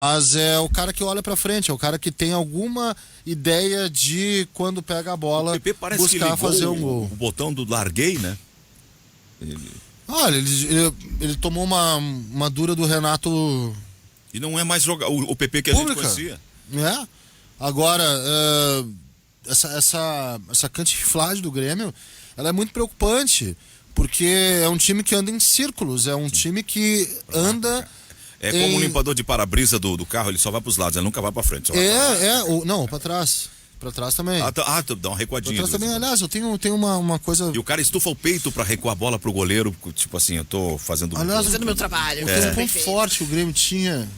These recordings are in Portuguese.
Mas é o cara que olha pra frente, é o cara que tem alguma ideia de quando pega a O bola PP parece que buscar ligou fazer um o gol. botão do larguei, né? Olha, ele tomou uma dura do Renato E não é mais jogar o PP que a gente pública, conhecia. né? Agora, essa cantiflagem do Grêmio, ela é muito preocupante, porque é um time que anda em círculos, é um time que anda É como um limpador de para-brisa do carro, ele só vai pros lados, ele nunca vai pra frente. Só vai pra lá. Não, pra trás. Pra trás também. Dá uma Pra recuadinha. trás também, aliás, eu tenho uma coisa. E o cara estufa o peito pra recuar a bola pro goleiro, tipo assim, eu tô fazendo... Aliás, Fazendo meu trabalho. Tem um ponto forte que o Grêmio tinha.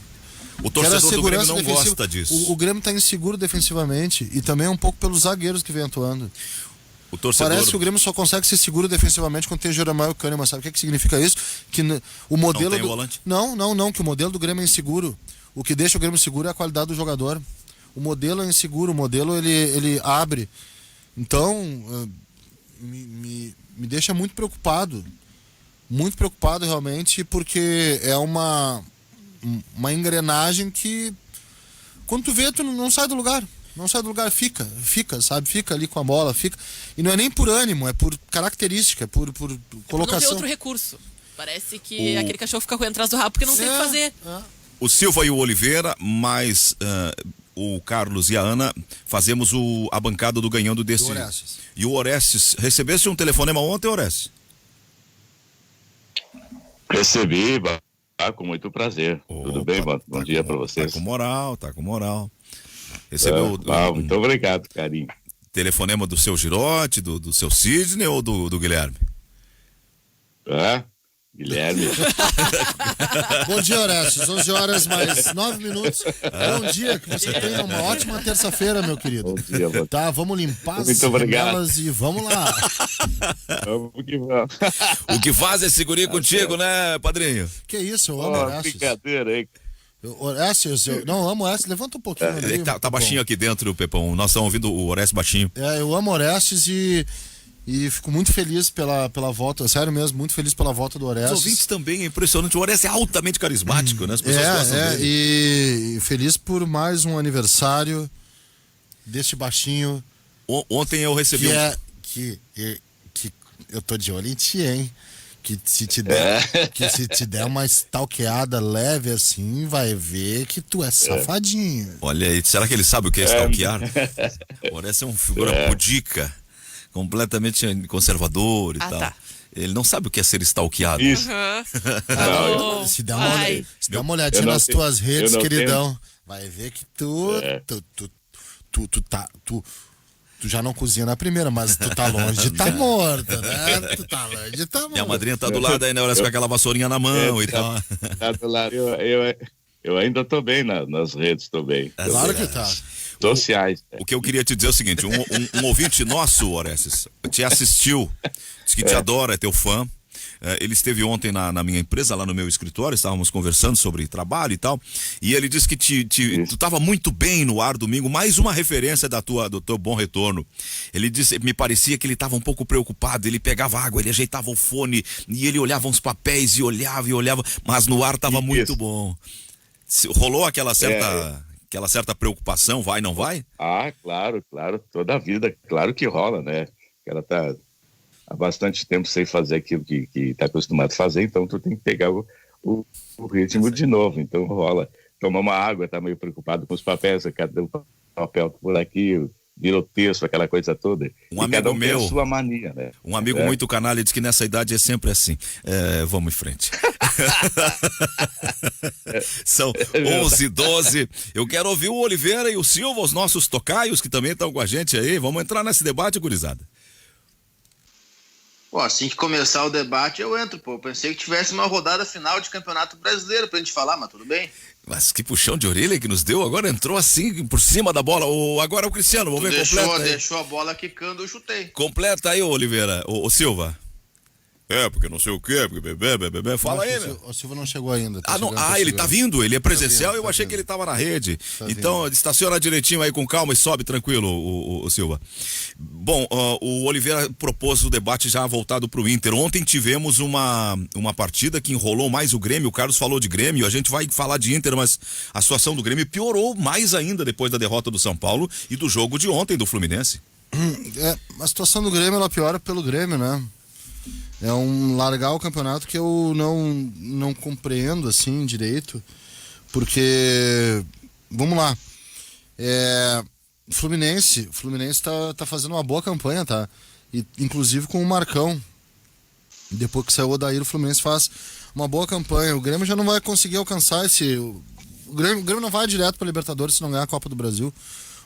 O Que era a torcedor do Grêmio segurança não defensiva. gosta disso. O Grêmio tá inseguro defensivamente e também um pouco pelos zagueiros que vem atuando. O torcedor... Parece que o Grêmio só consegue ser seguro defensivamente quando tem o Jeromel e o Kahneman. Sabe o que significa isso? Que o modelo Não tem o volante? Não, que o modelo do Grêmio é inseguro. O que deixa o Grêmio seguro é a qualidade do jogador. O modelo é inseguro, o modelo ele abre. Então, me deixa muito preocupado. Muito preocupado realmente, porque é uma engrenagem que quando tu vê, tu não sai do lugar. Não sai do lugar, fica, sabe? Fica ali com a bola, fica. E não é nem por ânimo, é por característica, por Não colocação. tem outro recurso. Parece que aquele cachorro fica correndo atrás do rabo porque não tem o que fazer. O Silva e o Oliveira, mais o Carlos e a Ana, fazemos a bancada do Ganhando desse. Orestes. E o Orestes, recebeste um telefonema ontem, Orestes? Recebi, com muito prazer. Tudo bem, mano? Bom dia para vocês. Tá com moral. Recebeu Muito obrigado, carinho. telefonema do seu Girotti, do seu Sidney ou do Guilherme? Guilherme. Bom dia, Orestes. 11 horas mais 9 minutos. Bom dia, que você tenha uma ótima terça-feira, meu querido. Bom dia, mano. Tá, vamos limpar as Muito obrigado. janelas e vamos lá. Vamos que vamos. O que faz é segurinha contigo, né, padrinho? Que isso, eu amo Orestes. Brincadeira aí. Orestes, eu amo Orestes. Levanta um pouquinho ali. Ele tá Pepão. baixinho aqui dentro, Pepão. Nós estamos ouvindo o Orestes baixinho. Eu amo Orestes e fico muito feliz pela volta, sério mesmo, muito feliz pela volta do Os Orestes. ouvintes também, é impressionante. O Orestes é altamente carismático, né? As pessoas gostam dele. E feliz por mais um aniversário deste baixinho Ontem eu recebi que eu tô de olho em ti, hein? Que se te der uma stalkeada leve assim, vai ver que tu é safadinho. Olha aí, será que ele sabe o que é stalkear? O Orestes é uma figura pudica, completamente conservador e tal. Tá. Ele não sabe o que é ser stalkeado. Isso. Se der uma olhadinha eu não nas tenho- tuas redes, eu não queridão, vai ver que tu já não cozinha na primeira, mas tu tá longe de tá morto, né? Tu tá longe de tá morto. Minha madrinha tá do lado aí, né, Orestes, com aquela vassourinha na mão e tal. Tá do lado. Eu ainda tô bem nas redes, tô bem. Claro que tá. Sociais. O que eu queria te dizer é o seguinte, um ouvinte nosso, Orestes, te assistiu, diz que te adora, é teu fã. Ele esteve ontem na minha empresa, lá no meu escritório, estávamos conversando sobre trabalho e tal, e ele disse que tu estava muito bem no ar domingo, mais uma referência do teu bom retorno. Ele disse, me parecia que ele estava um pouco preocupado, ele pegava água, ele ajeitava o fone, e ele olhava uns papéis e olhava, mas no ar estava muito bom. Rolou aquela certa preocupação, vai, não vai? Claro, toda a vida, claro que rola, né? Ela tá há bastante tempo sem fazer aquilo que tá acostumado a fazer, então tu tem que pegar o ritmo de novo, então rola. Tomar uma água, tá meio preocupado com os papéis, cada um papel por aqui, virou texto, aquela coisa toda. Um amigo cada um meu, tem a sua mania, né? Um amigo muito canalha diz que nessa idade é sempre assim. Vamos em frente. São 11h12. Eu quero ouvir o Oliveira e o Silva, os nossos tocaios que também estão com a gente aí. Vamos entrar nesse debate, gurizada. Pô, assim que começar o debate eu entro, pô. Pensei que tivesse uma rodada final de Campeonato Brasileiro pra gente falar, mas tudo bem. Mas que puxão de orelha que nos deu. Agora entrou assim, por cima da bola. Agora é o Cristiano, vamos ver, completa aí. Deixou a bola quicando, eu chutei. Completa aí, Oliveira, o Silva. porque não sei o quê, porque bebê. Fala aí, meu. O Silva não chegou ainda. Ele tá vindo, ele é presencial, eu achei vindo. que ele tava na rede. Tá Então, estaciona direitinho aí com calma e sobe tranquilo, o Silva. Bom, o Oliveira propôs o debate já voltado pro Inter. Ontem tivemos uma partida que enrolou mais o Grêmio, o Carlos falou de Grêmio, a gente vai falar de Inter, mas a situação do Grêmio piorou mais ainda depois da derrota do São Paulo e do jogo de ontem do Fluminense. A situação do Grêmio, ela piora pelo Grêmio, né? É um largar o campeonato que eu não compreendo assim direito, porque vamos lá, Fluminense tá fazendo uma boa campanha, tá? E, inclusive com o Marcão. Depois que saiu o Odair, o Fluminense faz uma boa campanha. O Grêmio já não vai conseguir alcançar o Grêmio não vai direto para Libertadores se não ganhar a Copa do Brasil.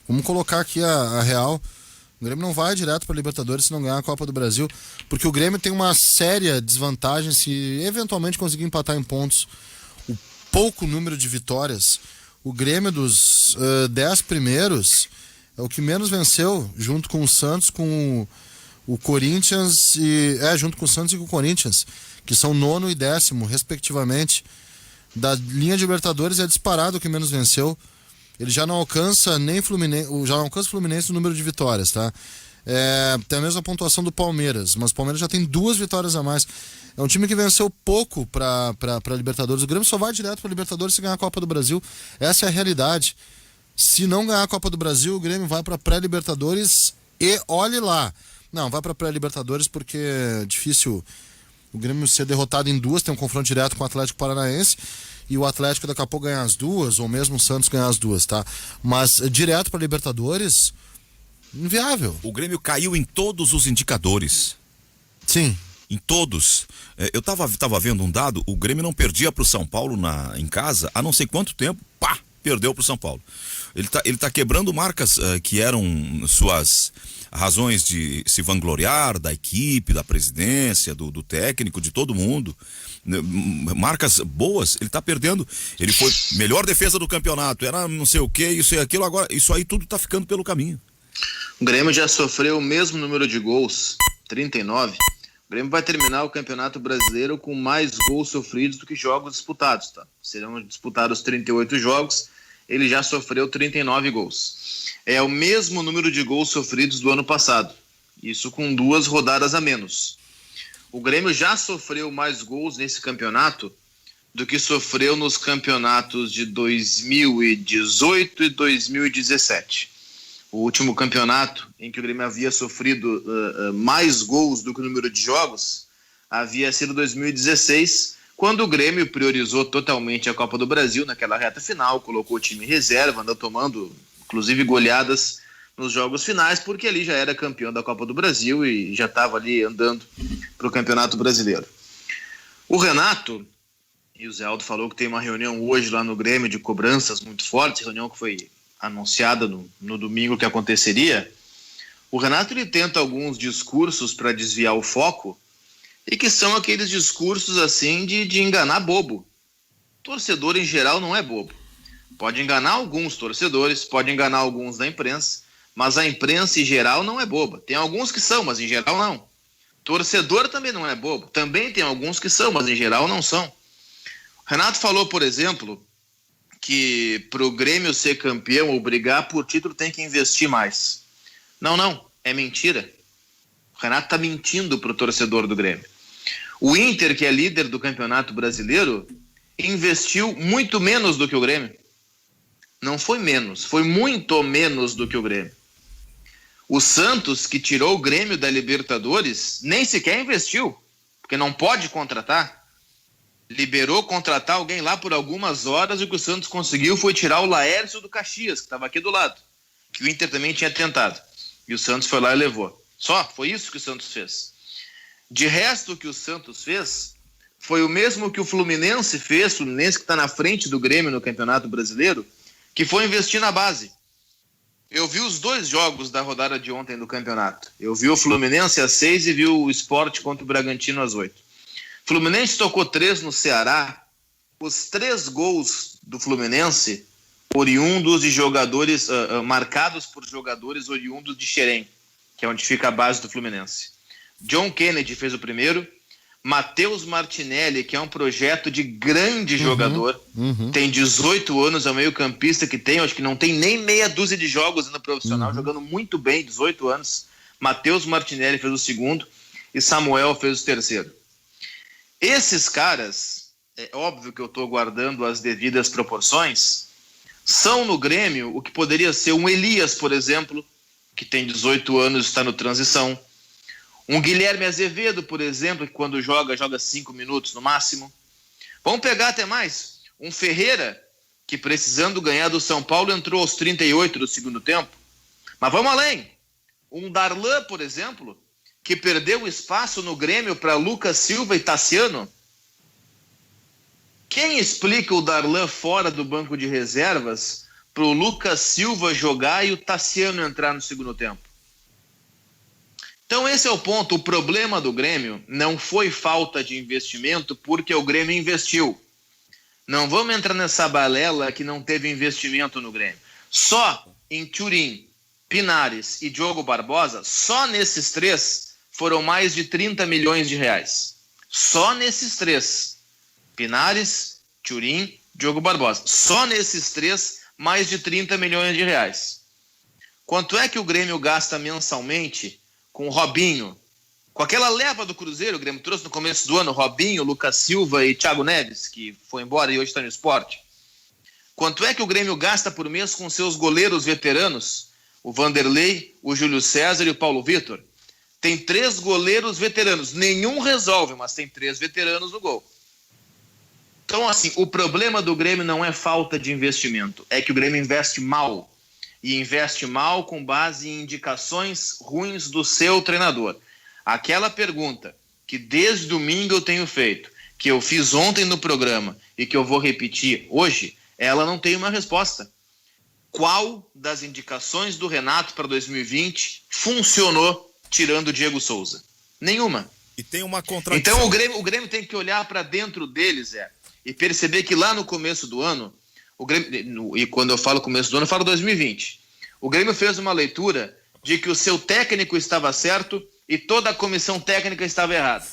Vamos colocar aqui a real. O Grêmio não vai direto para Libertadores se não ganhar a Copa do Brasil, porque o Grêmio tem uma séria desvantagem se eventualmente conseguir empatar em pontos. O pouco número de vitórias. O Grêmio dos 10 primeiros é o que menos venceu, junto com o Santos, com o Corinthians junto com o Santos e com o Corinthians, que são 9º e 10º, respectivamente. Da linha de Libertadores é disparado o que menos venceu. Ele já não alcança nem Fluminense, já não alcança o Fluminense no número de vitórias, tá? Tem a mesma pontuação do Palmeiras, mas o Palmeiras já tem 2 vitórias a mais. É um time que venceu pouco para Libertadores. O Grêmio só vai direto para Libertadores se ganhar a Copa do Brasil. Essa é a realidade. Se não ganhar a Copa do Brasil, o Grêmio vai para pré-Libertadores e olhe lá. Não, vai para pré-Libertadores porque é difícil o Grêmio ser derrotado em 2, tem um confronto direto com o Atlético Paranaense. E o Atlético daqui a pouco ganhar as 2, ou mesmo o Santos ganhar as 2, tá? Mas direto para Libertadores, inviável. O Grêmio caiu em todos os indicadores. Sim. Em todos. Eu tava vendo um dado, o Grêmio não perdia pro São Paulo em casa há não sei quanto tempo, perdeu pro São Paulo. Ele tá quebrando marcas que eram suas razões de se vangloriar da equipe, da presidência, do técnico, de todo mundo. Marcas boas, ele tá perdendo. Ele foi melhor defesa do campeonato, era não sei o que, isso e aquilo, agora isso aí tudo tá ficando pelo caminho. O Grêmio já sofreu o mesmo número de gols, 39. O Grêmio vai terminar o Campeonato Brasileiro com mais gols sofridos do que jogos disputados, tá? Serão disputados 38 jogos, ele já sofreu 39 gols. É o mesmo número de gols sofridos do ano passado, isso com 2 rodadas a menos. O Grêmio já sofreu mais gols nesse campeonato do que sofreu nos campeonatos de 2018 e 2017. O último campeonato em que o Grêmio havia sofrido mais gols do que o número de jogos havia sido 2016, quando o Grêmio priorizou totalmente a Copa do Brasil naquela reta final, colocou o time em reserva, andou tomando inclusive goleadas nos jogos finais, porque ali já era campeão da Copa do Brasil e já estava ali andando para o Campeonato Brasileiro. O Renato, e o Zé Aldo falou que tem uma reunião hoje lá no Grêmio de cobranças muito forte, reunião que foi anunciada no domingo que aconteceria. O Renato ele tenta alguns discursos para desviar o foco e que são aqueles discursos assim de enganar bobo. Torcedor em geral não é bobo. Pode enganar alguns torcedores, pode enganar alguns da imprensa, mas a imprensa em geral não é boba. Tem alguns que são, mas em geral não. Torcedor também não é bobo. Também tem alguns que são, mas em geral não são. O Renato falou, por exemplo, que para o Grêmio ser campeão ou brigar por título tem que investir mais. Não, é mentira. O Renato está mentindo para o torcedor do Grêmio. O Inter, que é líder do Campeonato Brasileiro, investiu muito menos do que o Grêmio. Não foi menos, foi muito menos do que o Grêmio. O Santos, que tirou o Grêmio da Libertadores, nem sequer investiu, porque não pode contratar. Liberou contratar alguém lá por algumas horas, e o que o Santos conseguiu foi tirar o Laércio do Caxias, que estava aqui do lado, que o Inter também tinha tentado. E o Santos foi lá e levou. Foi isso que o Santos fez. De resto, o que o Santos fez foi o mesmo que o Fluminense fez, o Fluminense que está na frente do Grêmio no Campeonato Brasileiro, que foi investir na base. Eu vi os 2 jogos da rodada de ontem do campeonato. Eu vi o Fluminense às 6 e vi o Sport contra o Bragantino às 8. O Fluminense tocou 3 no Ceará. Os 3 gols do Fluminense oriundos de jogadores, marcados por jogadores oriundos de Xerém, que é onde fica a base do Fluminense. John Kennedy fez o primeiro, Matheus Martinelli, que é um projeto de grande jogador, tem 18 anos, é o meio-campista que tem, acho que não tem nem meia dúzia de jogos no profissional, jogando muito bem, 18 anos. Matheus Martinelli fez o segundo e Samuel fez o terceiro. Esses caras, é óbvio que eu estou guardando as devidas proporções, são no Grêmio o que poderia ser um Elias, por exemplo, que tem 18 anos e está no transição. Um Guilherme Azevedo, por exemplo, que quando joga 5 minutos no máximo. Vamos pegar até mais. Um Ferreira, que precisando ganhar do São Paulo, entrou aos 38 do segundo tempo. Mas vamos além. Um Darlan, por exemplo, que perdeu espaço no Grêmio para Lucas Silva e Tassiano. Quem explica o Darlan fora do banco de reservas para o Lucas Silva jogar e o Tassiano entrar no segundo tempo? Então esse é o ponto. O problema do Grêmio não foi falta de investimento, porque o Grêmio investiu. Não vamos entrar nessa balela que não teve investimento no Grêmio. Só em Thuram, Pinares e Diogo Barbosa, só nesses três foram mais de 30 milhões de reais. Só nesses três. Pinares, Thuram, Diogo Barbosa. Só nesses três, mais de 30 milhões de reais. Quanto é que o Grêmio gasta mensalmente com o Robinho? Com aquela leva do Cruzeiro, o Grêmio trouxe no começo do ano Robinho, Lucas Silva e Thiago Neves, que foi embora e hoje está no Sport. Quanto é que o Grêmio gasta por mês com seus goleiros veteranos? O Vanderlei, o Júlio César e o Paulo Vitor. Tem 3 goleiros veteranos. Nenhum resolve, mas tem 3 veteranos no gol. Então, assim, o problema do Grêmio não é falta de investimento. É que o Grêmio investe mal. E investe mal com base em indicações ruins do seu treinador. Aquela pergunta que desde domingo eu tenho feito, que eu fiz ontem no programa e que eu vou repetir hoje, ela não tem uma resposta. Qual das indicações do Renato para 2020 funcionou tirando o Diego Souza? Nenhuma. E tem uma contradição. Então o Grêmio tem que olhar para dentro deles, e perceber que lá no começo do ano, o Grêmio, e quando eu falo começo do ano, eu falo 2020. O Grêmio fez uma leitura de que o seu técnico estava certo e toda a comissão técnica estava errada.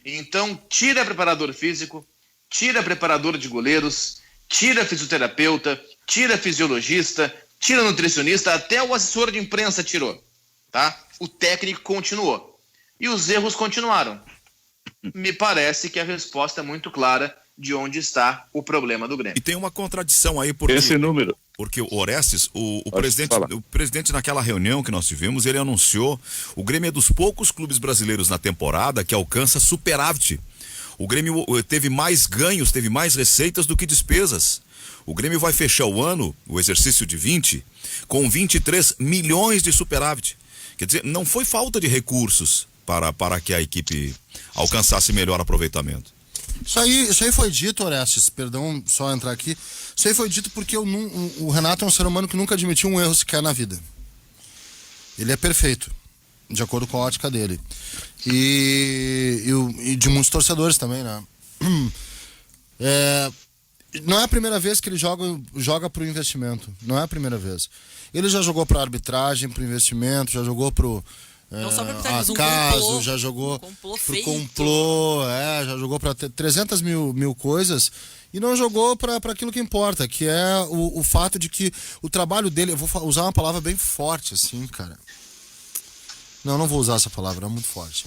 Então, tira preparador físico, tira preparador de goleiros, tira fisioterapeuta, tira fisiologista, tira nutricionista, até o assessor de imprensa tirou, tá? O técnico continuou. E os erros continuaram. Me parece que a resposta é muito clara de onde está o problema do Grêmio. E tem uma contradição aí, porque Esse número. Porque o Orestes, o falar. presidente naquela reunião que nós tivemos, ele anunciou: o Grêmio é dos poucos clubes brasileiros na temporada que alcança superávit. O Grêmio teve mais ganhos, teve mais receitas do que despesas. O Grêmio vai fechar o ano, o exercício de 20, com 23 milhões de superávit. Quer dizer, não foi falta de recursos para que a equipe alcançasse melhor aproveitamento. Isso aí foi dito, Orestes, perdão só entrar aqui. Isso aí foi dito porque o Renato é um ser humano que nunca admitiu um erro sequer na vida. Ele é perfeito, de acordo com a ótica dele. E de muitos torcedores também, né? Não é a primeira vez que ele joga pro investimento. Não é a primeira vez. Ele já jogou pra arbitragem, pro investimento, já jogou pro Não só pra arbitragem, mas acaso, complô, já jogou complô pro feito. complô, já jogou pra 300 mil coisas e não jogou pra aquilo que importa, que é o fato de que o trabalho dele, eu vou usar uma palavra bem forte assim, cara. Não vou usar essa palavra, é muito forte.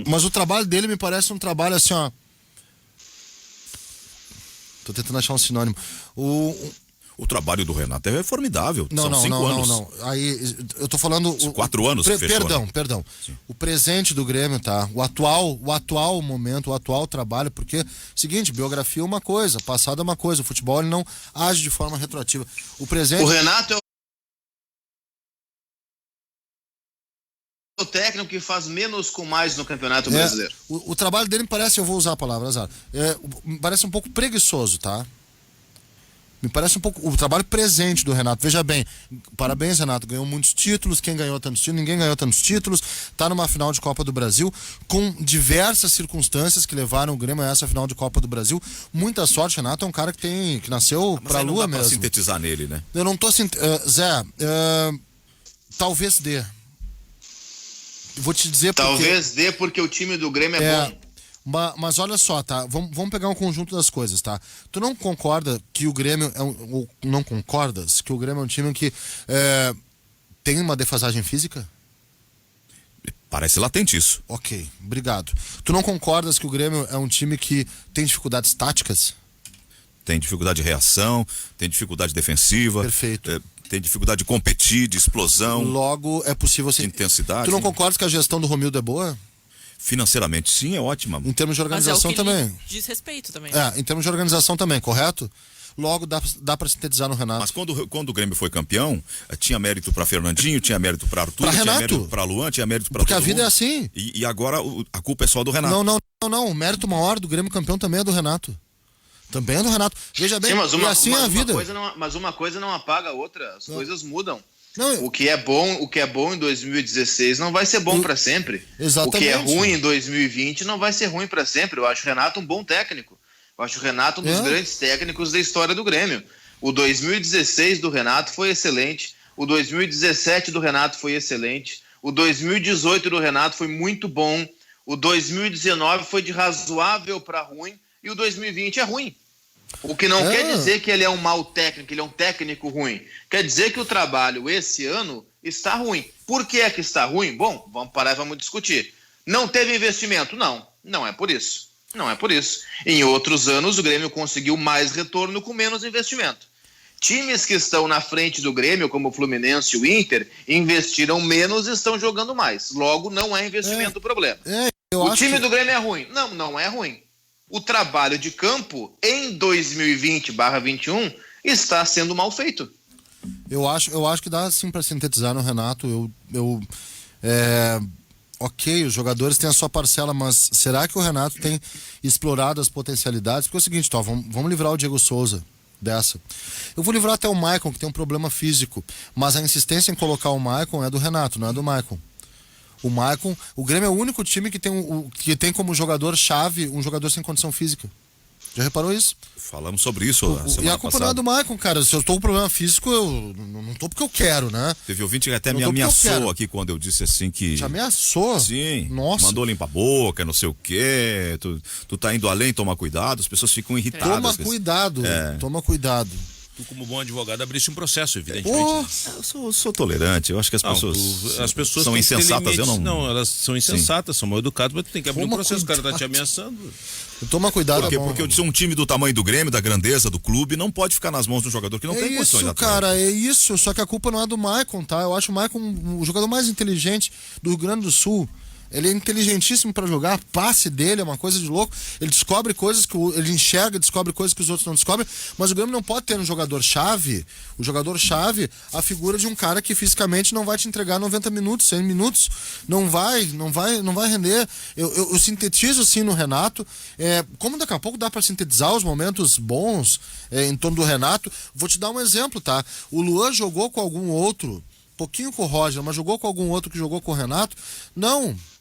Mas o trabalho dele me parece um trabalho assim, ó. Tô tentando achar um sinônimo. O trabalho do Renato é formidável. São 5 anos. Não. Aí eu tô falando 4 anos que fechou, Perdão. Sim. O presente do Grêmio, tá? O atual momento, o atual trabalho, porque seguinte, biografia é uma coisa, passado é uma coisa, o futebol ele não age de forma retroativa. O presente. O Renato é o técnico que faz menos com mais no Campeonato Brasileiro. O trabalho dele me parece, eu vou usar a palavra, azar, me parece um pouco preguiçoso, tá? Me parece um pouco o trabalho presente do Renato. Veja bem, parabéns, Renato, ganhou muitos títulos. Quem ganhou tantos títulos? Ninguém ganhou tantos títulos. Tá numa final de Copa do Brasil com diversas circunstâncias que levaram o Grêmio a essa final de Copa do Brasil. Muita sorte, Renato é um cara que nasceu pra não lua dá mesmo. pra sintetizar nele, né? Eu não tô Zé, talvez dê. vou te dizer porque... Talvez dê porque o time do Grêmio é bom. Mas olha só, tá? Vamos pegar um conjunto das coisas, tá? Tu não concorda que o Grêmio ou não concordas que o Grêmio é um time que tem uma defasagem física? Parece latente isso. Ok, obrigado. Tu não concordas que o Grêmio é um time que tem dificuldades táticas? Tem dificuldade de reação, tem dificuldade defensiva. Perfeito. Tem dificuldade de competir, de explosão. Logo, é possível... De intensidade. Tu não concordas que a gestão do Romildo é boa? Financeiramente, sim, é ótima. Em termos de organização mas é o que também. diz respeito também. Em termos de organização também, correto? Logo, dá pra sintetizar no Renato. Mas quando o Grêmio foi campeão, tinha mérito pra Fernandinho, tinha mérito pra Arthur, Pra tinha Renato. mérito pra Luan, tinha mérito pra Porque todo a vida mundo. é assim. E agora a culpa é só do Renato. Não. O mérito maior do Grêmio campeão também é do Renato. Também é do Renato. Veja bem, Sim, mas e assim é a vida. Mas uma coisa não apaga a outra. As coisas mudam. Não, O que é bom em 2016 não vai ser bom para sempre. Exatamente. O que é ruim em 2020 não vai ser ruim para sempre. Eu acho o Renato um bom técnico. Eu acho o Renato um dos grandes técnicos da história do Grêmio. O 2016 do Renato foi excelente. O 2017 do Renato foi excelente. O 2018 do Renato foi muito bom. O 2019 foi de razoável para ruim. E o 2020 é ruim. O que não quer dizer que ele é um mau técnico, ele é um técnico ruim. Quer dizer que o trabalho esse ano está ruim. Por que é que está ruim? Bom, vamos parar e vamos discutir. Não teve investimento? Não é por isso. Não é por isso. Em outros anos, o Grêmio conseguiu mais retorno com menos investimento. Times que estão na frente do Grêmio, como o Fluminense e o Inter, investiram menos e estão jogando mais. Logo, não é investimento o problema. O time do Grêmio é ruim? Não é ruim. O trabalho de campo em 2020/21 está sendo mal feito. Eu acho que dá sim para sintetizar no Renato. Ok, os jogadores têm a sua parcela, mas será que o Renato tem explorado as potencialidades? Porque é o seguinte, vamos livrar o Diego Souza dessa. Eu vou livrar até o Maicon, que tem um problema físico, mas a insistência em colocar o Maicon é do Renato, não é do Maicon. O Maicon, o Grêmio é o único time que tem como jogador-chave um jogador sem condição física. Já reparou isso? Falamos sobre isso a semana E a culpa passada. não é do Maicon, cara. Se eu estou com problema físico, eu não estou porque eu quero, né? Teve ouvinte que até Não me tô porque eu ameaçou quero. aqui quando eu disse assim que... Te ameaçou? Sim. Nossa. Mandou limpar a boca, não sei o quê. Tu tá indo além, toma cuidado. As pessoas ficam irritadas. Toma cuidado. Toma cuidado. Tu, como bom advogado, abriste um processo, evidentemente. Pô, né? Eu sou tolerante. Eu acho que as pessoas são têm que ter insensatas. limites. Eu não... Elas são insensatas, são mal educadas, mas tu tem que abrir um Toma processo. O cara tá te cuidado. ameaçando. toma cuidado. Por quê? é bom. Porque eu disse, um time do tamanho do Grêmio, da grandeza do clube, não pode ficar nas mãos de um jogador que não tem condições. Isso, cara, é isso. Só que a culpa não é do Maicon, tá? Eu acho o Maicon o jogador mais inteligente do Rio Grande do Sul. Ele é inteligentíssimo pra jogar, passe dele é uma coisa de louco. Ele descobre coisas que ele enxerga, descobre coisas que os outros não descobrem. Mas o Grêmio não pode ter no jogador-chave, a figura de um cara que fisicamente não vai te entregar 90 minutos, 100 minutos. Não vai render. Eu sintetizo assim no Renato. Como daqui a pouco dá pra sintetizar os momentos bons em torno do Renato, vou te dar um exemplo, tá? O Luan jogou com algum outro, pouquinho com o Roger, mas jogou com algum outro que jogou com o Renato?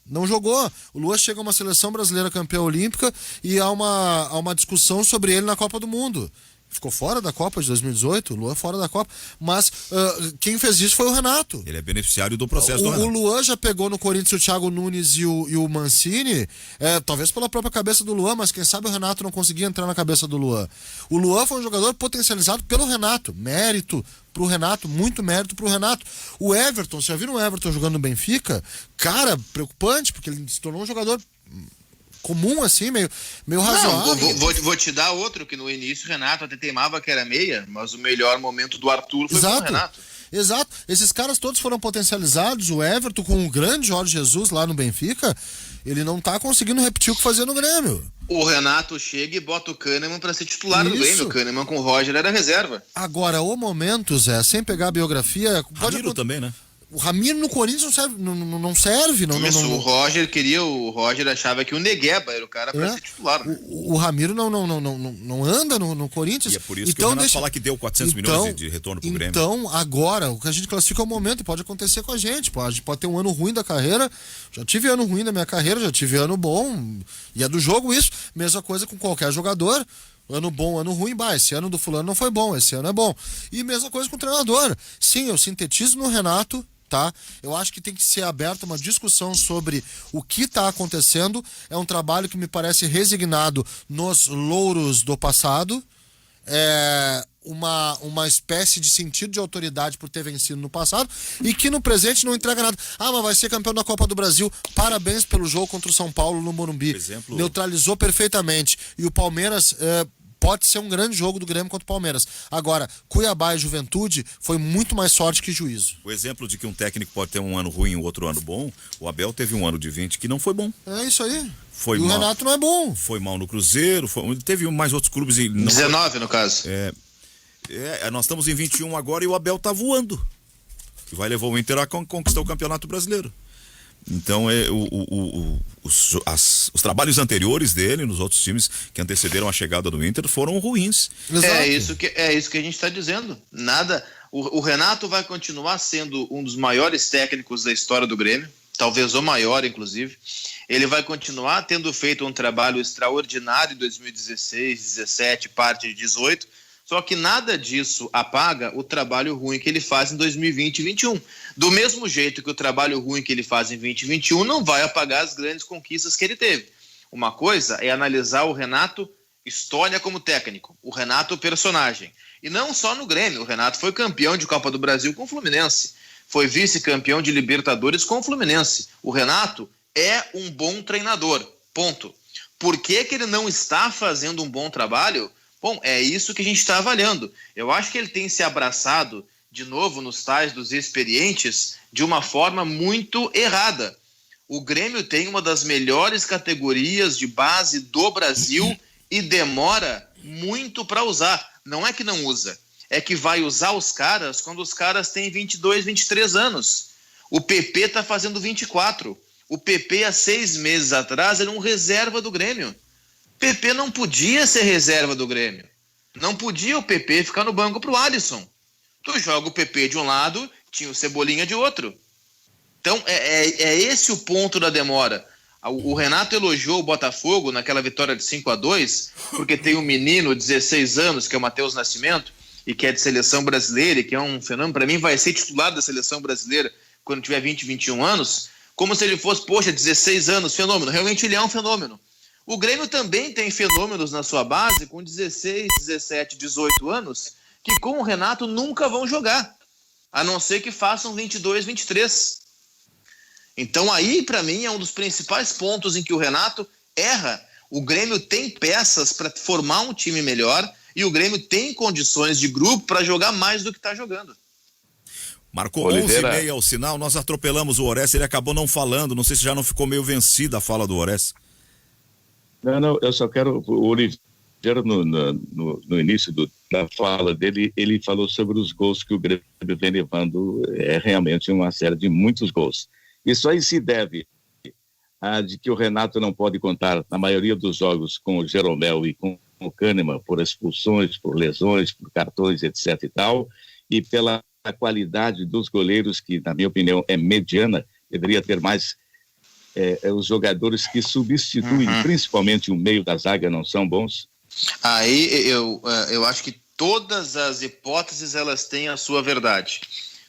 Não jogou. O Luan chega a uma seleção brasileira campeã olímpica e há uma discussão sobre ele na Copa do Mundo. Ficou fora da Copa de 2018, o Luan fora da Copa, mas quem fez isso foi o Renato. Ele é beneficiário do processo do O Renato. Luan já pegou no Corinthians o Thiago Nunes e o Mancini, talvez pela própria cabeça do Luan, mas quem sabe o Renato não conseguia entrar na cabeça do Luan. O Luan foi um jogador potencializado pelo Renato, mérito pro Renato, muito mérito pro Renato. O Everton, vocês já viram o Everton jogando no Benfica? Cara, preocupante, porque ele se tornou um jogador comum assim, meio razoável. Vou te dar outro, que no início o Renato até teimava que era meia, mas o melhor momento do Arthur foi com o Renato. Exato, esses caras todos foram potencializados. O Everton com o grande Jorge Jesus lá no Benfica, ele não tá conseguindo repetir o que fazia no Grêmio. O Renato chega e bota o Kahneman pra ser titular do Grêmio. O Kahneman com o Roger era reserva. Agora, o momento, Zé, sem pegar a biografia... Ramiro também, né? O Ramiro no Corinthians não serve. O Roger achava que o Negueba era o cara pra ser titular. Né? O Ramiro não anda no Corinthians. E é por isso que o Renato falar que deu 400 milhões de retorno pro Grêmio. Então, agora, o que a gente classifica é o momento, e pode acontecer com a gente. A gente pode ter um ano ruim da carreira. Já tive ano ruim da minha carreira, já tive ano bom. E é do jogo isso. Mesma coisa com qualquer jogador. Ano bom, ano ruim, esse ano do fulano não foi bom, esse ano é bom. E mesma coisa com o treinador. Sim, eu sintetizo no Renato, tá? Eu acho que tem que ser aberta uma discussão sobre o que está acontecendo. É um trabalho que me parece resignado nos louros do passado. É uma espécie de sentido de autoridade por ter vencido no passado e que no presente não entrega nada. Mas vai ser campeão da Copa do Brasil. Parabéns pelo jogo contra o São Paulo no Morumbi. Neutralizou perfeitamente. E o Palmeiras pode ser um grande jogo do Grêmio contra o Palmeiras. Agora, Cuiabá e Juventude foi muito mais sorte que juízo. O exemplo de que um técnico pode ter um ano ruim e o outro ano bom, o Abel teve um ano de 20 que não foi bom. É isso aí. Foi e o mal, Renato não é bom. Foi mal no Cruzeiro, teve mais outros clubes. E não, 19 no caso. Nós estamos em 21 agora e o Abel tá voando. E vai levar o Inter a conquistar o Campeonato Brasileiro. Então, os trabalhos anteriores dele, nos outros times que antecederam a chegada do Inter, foram ruins. É isso que a gente está dizendo. Nada. O Renato vai continuar sendo um dos maiores técnicos da história do Grêmio, talvez o maior, inclusive. Ele vai continuar tendo feito um trabalho extraordinário em 2016, 17, parte de 18. Só que nada disso apaga o trabalho ruim que ele faz em 2020 e 2021. Do mesmo jeito que o trabalho ruim que ele faz em 2020 e 2021 não vai apagar as grandes conquistas que ele teve. Uma coisa é analisar o Renato história como técnico, o Renato personagem. E não só no Grêmio, o Renato foi campeão de Copa do Brasil com o Fluminense, foi vice-campeão de Libertadores com o Fluminense. O Renato é um bom treinador, ponto. Por que ele não está fazendo um bom trabalho? Bom, é isso que a gente está avaliando. Eu acho que ele tem se abraçado, de novo, nos tais dos experientes, de uma forma muito errada. O Grêmio tem uma das melhores categorias de base do Brasil e demora muito para usar. Não é que não usa, é que vai usar os caras quando os caras têm 22, 23 anos. O PP está fazendo 24. O PP, há 6 meses atrás, era um reserva do Grêmio. PP não podia ser reserva do Grêmio. Não podia o PP ficar no banco pro Alisson. Tu joga o PP de um lado, tinha o Cebolinha de outro. Então, é esse o ponto da demora. O Renato elogiou o Botafogo naquela vitória de 5-2, porque tem um menino de 16 anos, que é o Matheus Nascimento, e que é de seleção brasileira, e que é um fenômeno. Para mim, vai ser titular da seleção brasileira quando tiver 20, 21 anos, como se ele fosse, 16 anos, fenômeno. Realmente ele é um fenômeno. O Grêmio também tem fenômenos na sua base com 16, 17, 18 anos que com o Renato nunca vão jogar, a não ser que façam 22, 23. Então aí, para mim, é um dos principais pontos em que o Renato erra. O Grêmio tem peças para formar um time melhor e o Grêmio tem condições de grupo para jogar mais do que está jogando. Marcou 11h30 o sinal, nós atropelamos o Oreste, ele acabou não falando, não sei se já não ficou meio vencida a fala do Oreste. Não, eu só quero... O Oliveira, no início da fala dele, ele falou sobre os gols que o Grêmio vem levando, realmente uma série de muitos gols. Isso aí se deve a de que o Renato não pode contar, na maioria dos jogos, com o Jeromel e com o Kahneman, por expulsões, por lesões, por cartões, etc. e tal, e pela qualidade dos goleiros, que, na minha opinião, é mediana, deveria ter mais... os jogadores que substituem, principalmente o meio da zaga, não são bons? Aí eu acho que todas as hipóteses elas têm a sua verdade.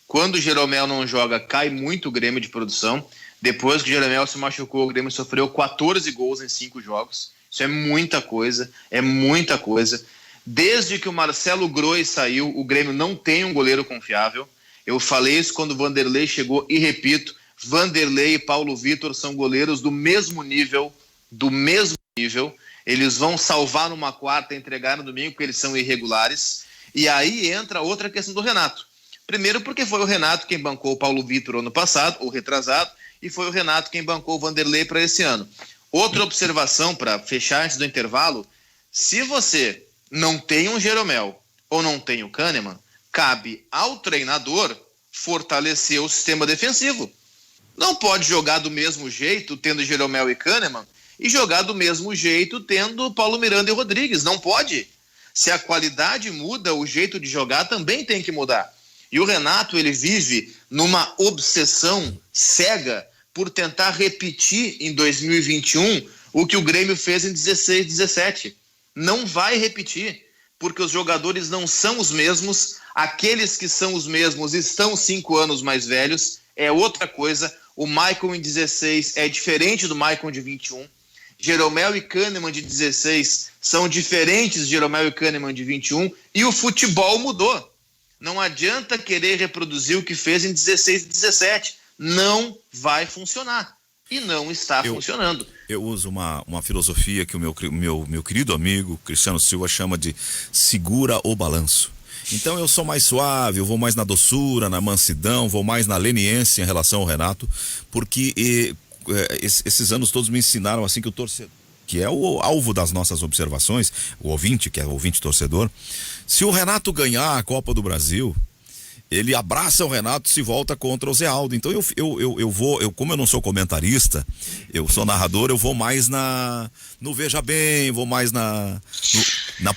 Quando o Jeromel não joga, cai muito o Grêmio de produção. Depois que o Jeromel se machucou, o Grêmio sofreu 14 gols em 5 jogos. Isso é muita coisa, Desde que o Marcelo Groi saiu, o Grêmio não tem um goleiro confiável. Eu falei isso quando o Vanderlei chegou e repito, Vanderlei e Paulo Vitor são goleiros do mesmo nível, eles vão salvar numa quarta e entregar no domingo porque eles são irregulares, e aí entra outra questão do Renato. Primeiro porque foi o Renato quem bancou o Paulo Vitor ano passado, ou retrasado, e foi o Renato quem bancou o Vanderlei para esse ano. Outra observação para fechar antes do intervalo, se você não tem um Jeromel ou não tem o Kahneman, cabe ao treinador fortalecer o sistema defensivo. Não pode jogar do mesmo jeito tendo Jeromel e Kahneman e jogar do mesmo jeito tendo Paulo Miranda e Rodrigues. Não pode. Se a qualidade muda, o jeito de jogar também tem que mudar. E o Renato, ele vive numa obsessão cega por tentar repetir em 2021 o que o Grêmio fez em 16, 17. Não vai repetir, porque os jogadores não são os mesmos, aqueles que são os mesmos estão 5 anos mais velhos. é outra coisa. O Maicon em 16 é diferente do Maicon de 21. Jeromel e Kahneman de 16 são diferentes de Jeromel e Kahneman de 21. E o futebol mudou. Não adianta querer reproduzir o que fez em 16 e 17. Não vai funcionar. E não está funcionando. Eu uso uma filosofia que o meu querido amigo Cristiano Silva chama de segura o balanço. Então eu sou mais suave, eu vou mais na doçura, na mansidão, vou mais na leniência em relação ao Renato, porque esses anos todos me ensinaram assim que o torcedor, que é o alvo das nossas observações, o ouvinte, que é o ouvinte torcedor, se o Renato ganhar a Copa do Brasil, ele abraça o Renato e se volta contra o Zé Aldo. Então eu vou, como eu não sou comentarista, eu sou narrador, eu vou mais no Veja Bem, vou mais na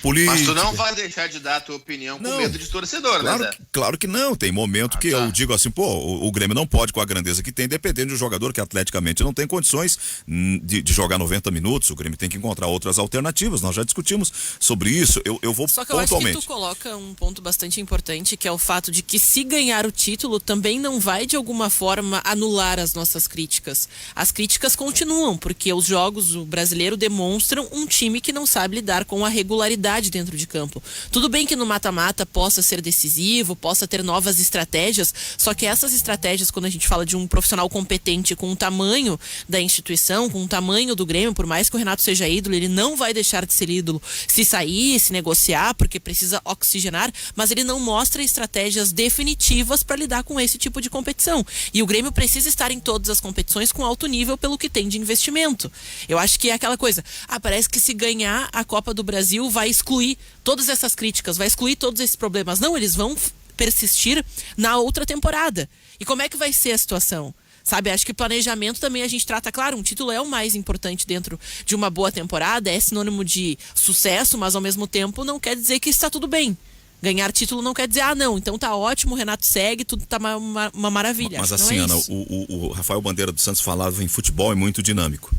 política. Mas tu não vai deixar de dar a tua opinião com medo de torcedor, claro, né, Zé? Claro que não, tem momento que eu digo assim, o Grêmio não pode com a grandeza que tem, dependendo do jogador que atleticamente não tem condições de jogar 90 minutos, o Grêmio tem que encontrar outras alternativas, nós já discutimos sobre isso, eu vou Só que eu pontualmente. acho que tu coloca um ponto bastante importante, que é o fato de que se ganhar o título também não vai de alguma forma anular as nossas críticas. As críticas continuam, porque os jogos, o brasileiro demonstram um time que não sabe lidar com a regularidade dentro de campo. Tudo bem que no mata-mata possa ser decisivo, possa ter novas estratégias, só que essas estratégias, quando a gente fala de um profissional competente com o tamanho da instituição, com o tamanho do Grêmio, por mais que o Renato seja ídolo, ele não vai deixar de ser ídolo se sair, se negociar, porque precisa oxigenar, mas ele não mostra estratégias definitivas para lidar com esse tipo de competição. E o Grêmio precisa estar em todas as competições com alto nível pelo que tem de investimento. Eu acho que é aquela coisa, parece que se ganhar a Copa do Brasil vai excluir todas essas críticas, vai excluir todos esses problemas. Não, eles vão persistir na outra temporada. E como é que vai ser a situação? Sabe, acho que planejamento também a gente trata, claro, um título é o mais importante dentro de uma boa temporada, é sinônimo de sucesso, mas ao mesmo tempo não quer dizer que está tudo bem. Ganhar título não quer dizer, não, então tá ótimo, o Renato segue, tudo tá uma maravilha. Mas assim, Ana, o Rafael Bandeira dos Santos falava em futebol é muito dinâmico.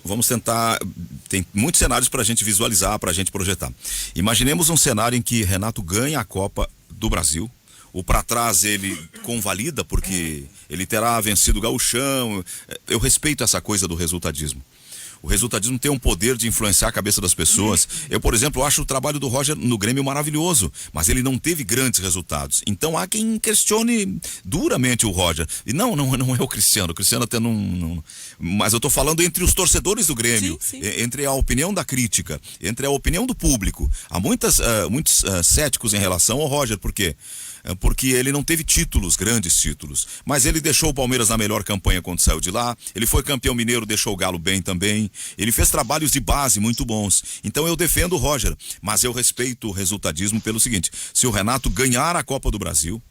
Vamos tentar, tem muitos cenários para a gente visualizar, para a gente projetar. Imaginemos um cenário em que Renato ganha a Copa do Brasil, o para trás ele convalida porque ele terá vencido o Gauchão. Eu respeito essa coisa do resultadismo. O resultadismo tem um poder de influenciar a cabeça das pessoas. Eu, por exemplo, acho o trabalho do Roger no Grêmio maravilhoso, mas ele não teve grandes resultados. Então há quem questione duramente o Roger. E não é o Cristiano até não... Mas eu tô falando entre os torcedores do Grêmio, sim. Entre a opinião da crítica, entre a opinião do público. Há muitos céticos em relação ao Roger, por quê? Porque ele não teve títulos, grandes títulos, mas ele deixou o Palmeiras na melhor campanha quando saiu de lá, ele foi campeão mineiro, deixou o Galo bem também, ele fez trabalhos de base muito bons, então eu defendo o Roger, mas eu respeito o resultadismo pelo seguinte, se o Renato ganhar a Copa do Brasil,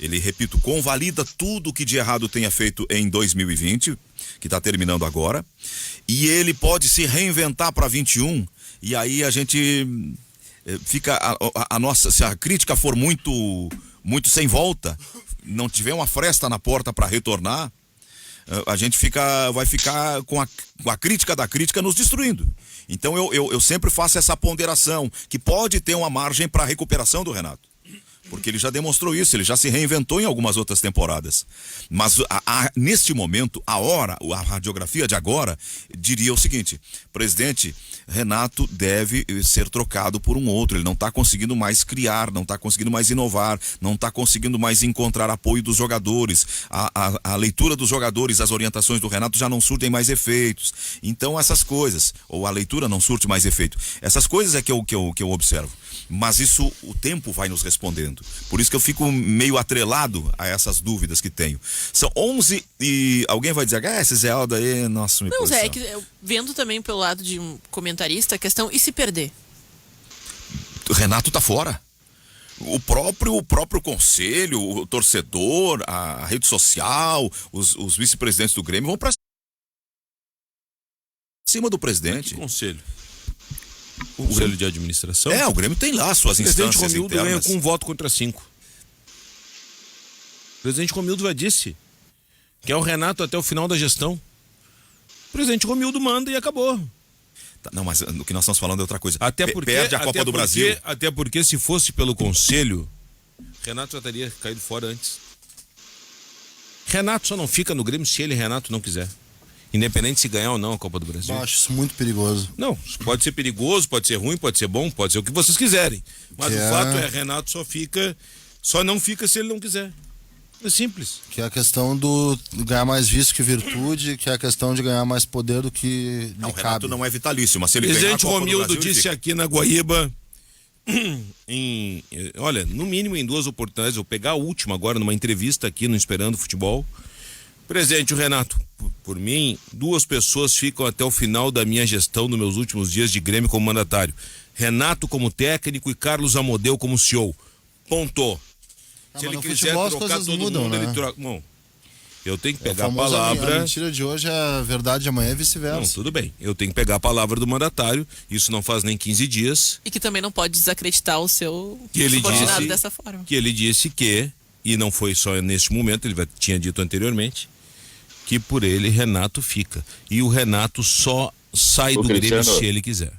ele, repito, convalida tudo que de errado tenha feito em 2020, que está terminando agora, e ele pode se reinventar para 21, e aí a gente fica, a nossa, se a crítica for muito sem volta, não tiver uma fresta na porta para retornar, a gente vai ficar com a crítica da crítica nos destruindo. Então eu sempre faço essa ponderação, que pode ter uma margem para a recuperação do Renato. Porque ele já demonstrou isso, ele já se reinventou em algumas outras temporadas. Mas neste momento, a radiografia de agora, diria o seguinte: presidente, Renato deve ser trocado por um outro, ele não está conseguindo mais criar, não está conseguindo mais inovar, não está conseguindo mais encontrar apoio dos jogadores, a leitura dos jogadores, as orientações do Renato já não surtem mais efeitos. Então essas coisas, ou a leitura não surte mais efeito, essas coisas é que eu observo. Mas isso o tempo vai nos respondendo. Por isso que eu fico meio atrelado a essas dúvidas que tenho. São 11 e alguém vai dizer, esse Zé Aldo aí, nossa, me Não, posição. Zé, é que vendo também pelo lado de um comentarista, a questão, e se perder? O Renato tá fora. O próprio conselho, o torcedor, a rede social, os vice-presidentes do Grêmio vão pra cima do presidente. Que conselho? O conselho de administração? O Grêmio tem lá suas instâncias internas. O presidente Romildo ganha com 1 voto contra 5. O presidente Romildo já disse que é o Renato até o final da gestão. O presidente Romildo manda e acabou. Não, mas o que nós estamos falando é outra coisa. Perde a Copa do Brasil. Até porque se fosse pelo conselho, Renato já teria caído fora antes. Renato só não fica no Grêmio se ele, Renato, não quiser. Independente se ganhar ou não a Copa do Brasil. Eu acho isso muito perigoso. Não, pode ser perigoso, pode ser ruim, pode ser bom, pode ser o que vocês quiserem. Mas o fato é, Renato só não fica se ele não quiser. É simples. Que é a questão do ganhar mais vício que virtude, que é a questão de ganhar mais poder do que Não, o lhe Renato cabe. não é vitalício, mas se ele O ganhar a presidente Copa do Romildo Brasil, ele disse fica. aqui na Guaíba, olha, no mínimo em 2 oportunidades, vou pegar a última agora numa entrevista aqui no Esperando Futebol. Presidente Renato, por mim, 2 pessoas ficam até o final da minha gestão nos meus últimos dias de Grêmio como mandatário. Renato como técnico e Carlos Amodeu como CEO. Ponto. Se ele no quiser futebol as trocar coisas todo mudam, mundo, né? ele troca. Bom, eu tenho que pegar a famosa palavra. A mentira de hoje é a verdade de amanhã e Não, vice-versa. tudo bem. Eu tenho que pegar a palavra do mandatário. Isso não faz nem 15 dias. E que também não pode desacreditar o seu Que ele subordinado disse dessa forma. que ele disse que, e não foi só neste momento, ele tinha dito anteriormente, que por ele Renato fica. E o Renato só sai do Grêmio Cristiano, se ele quiser.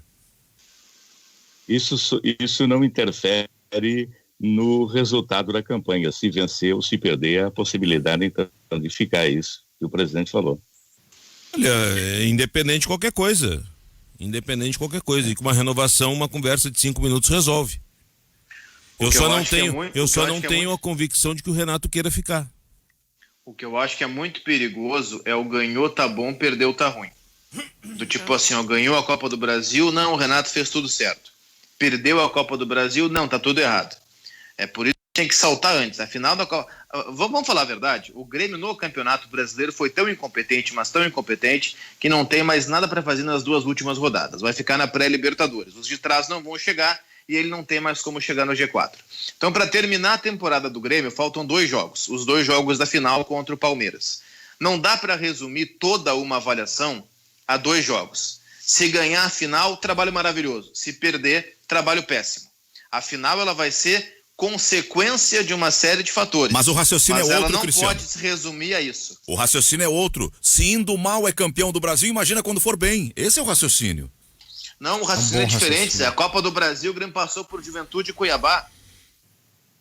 Isso não interfere no resultado da campanha. Se vencer ou se perder, a possibilidade então de ficar isso que o presidente falou. Olha, é independente de qualquer coisa. Independente de qualquer coisa. E com uma renovação, uma conversa de 5 minutos resolve. Eu só não tenho a convicção de que o Renato queira ficar. O que eu acho que é muito perigoso é o ganhou tá bom, perdeu tá ruim. Do tipo assim, ó, ganhou a Copa do Brasil, não, o Renato fez tudo certo. Perdeu a Copa do Brasil, não, tá tudo errado. É por isso que tem que saltar antes. Afinal da Copa... Vamos falar a verdade, o Grêmio no Campeonato Brasileiro foi tão incompetente, mas tão incompetente, que não tem mais nada para fazer nas 2 últimas rodadas. Vai ficar na pré-Libertadores. Os de trás não vão chegar e ele não tem mais como chegar no G4. Então, para terminar a temporada do Grêmio, faltam 2 jogos. Os 2 jogos da final contra o Palmeiras. Não dá para resumir toda uma avaliação a 2 jogos. Se ganhar a final, trabalho maravilhoso. Se perder, trabalho péssimo. A final ela vai ser consequência de uma série de fatores. Mas o raciocínio Mas é ela outro, não Cristiano. pode se resumir a isso. O raciocínio é outro. Se indo mal é campeão do Brasil, imagina quando for bem. Esse é o raciocínio. Não, o raciocínio é bom diferente. raciocínio. A Copa do Brasil, o Grêmio passou por Juventude e Cuiabá.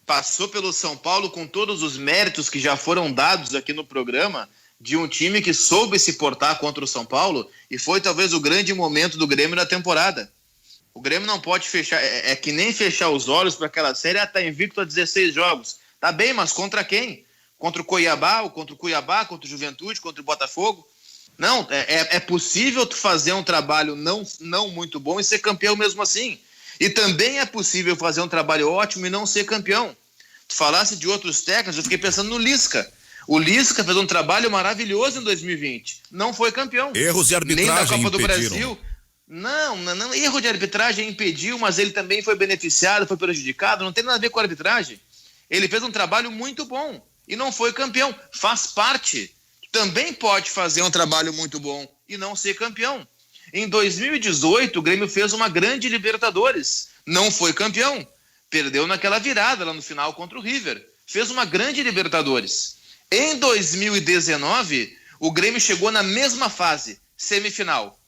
Passou pelo São Paulo com todos os méritos que já foram dados aqui no programa de um time que soube se portar contra o São Paulo e foi talvez o grande momento do Grêmio na temporada. O Grêmio não pode fechar, é que nem fechar os olhos para aquela série, tá invicto a 16 jogos. Tá bem, mas contra quem? Contra o Cuiabá, ou contra o Juventude, contra o Botafogo? Não, é possível tu fazer um trabalho não muito bom e ser campeão mesmo assim. E também é possível fazer um trabalho ótimo e não ser campeão. Tu falasse de outros técnicos, eu fiquei pensando no Lisca. O Lisca fez um trabalho maravilhoso em 2020. Não foi campeão. Erros de arbitragem nem da Copa do impediram. Brasil. Não, erro de arbitragem impediu, mas ele também foi beneficiado, foi prejudicado, não tem nada a ver com a arbitragem. Ele fez um trabalho muito bom e não foi campeão. Faz parte. Também pode fazer um trabalho muito bom e não ser campeão. Em 2018, o Grêmio fez uma grande Libertadores. Não foi campeão. Perdeu naquela virada lá no final contra o River. Fez uma grande Libertadores. Em 2019, o Grêmio chegou na mesma fase, semifinal,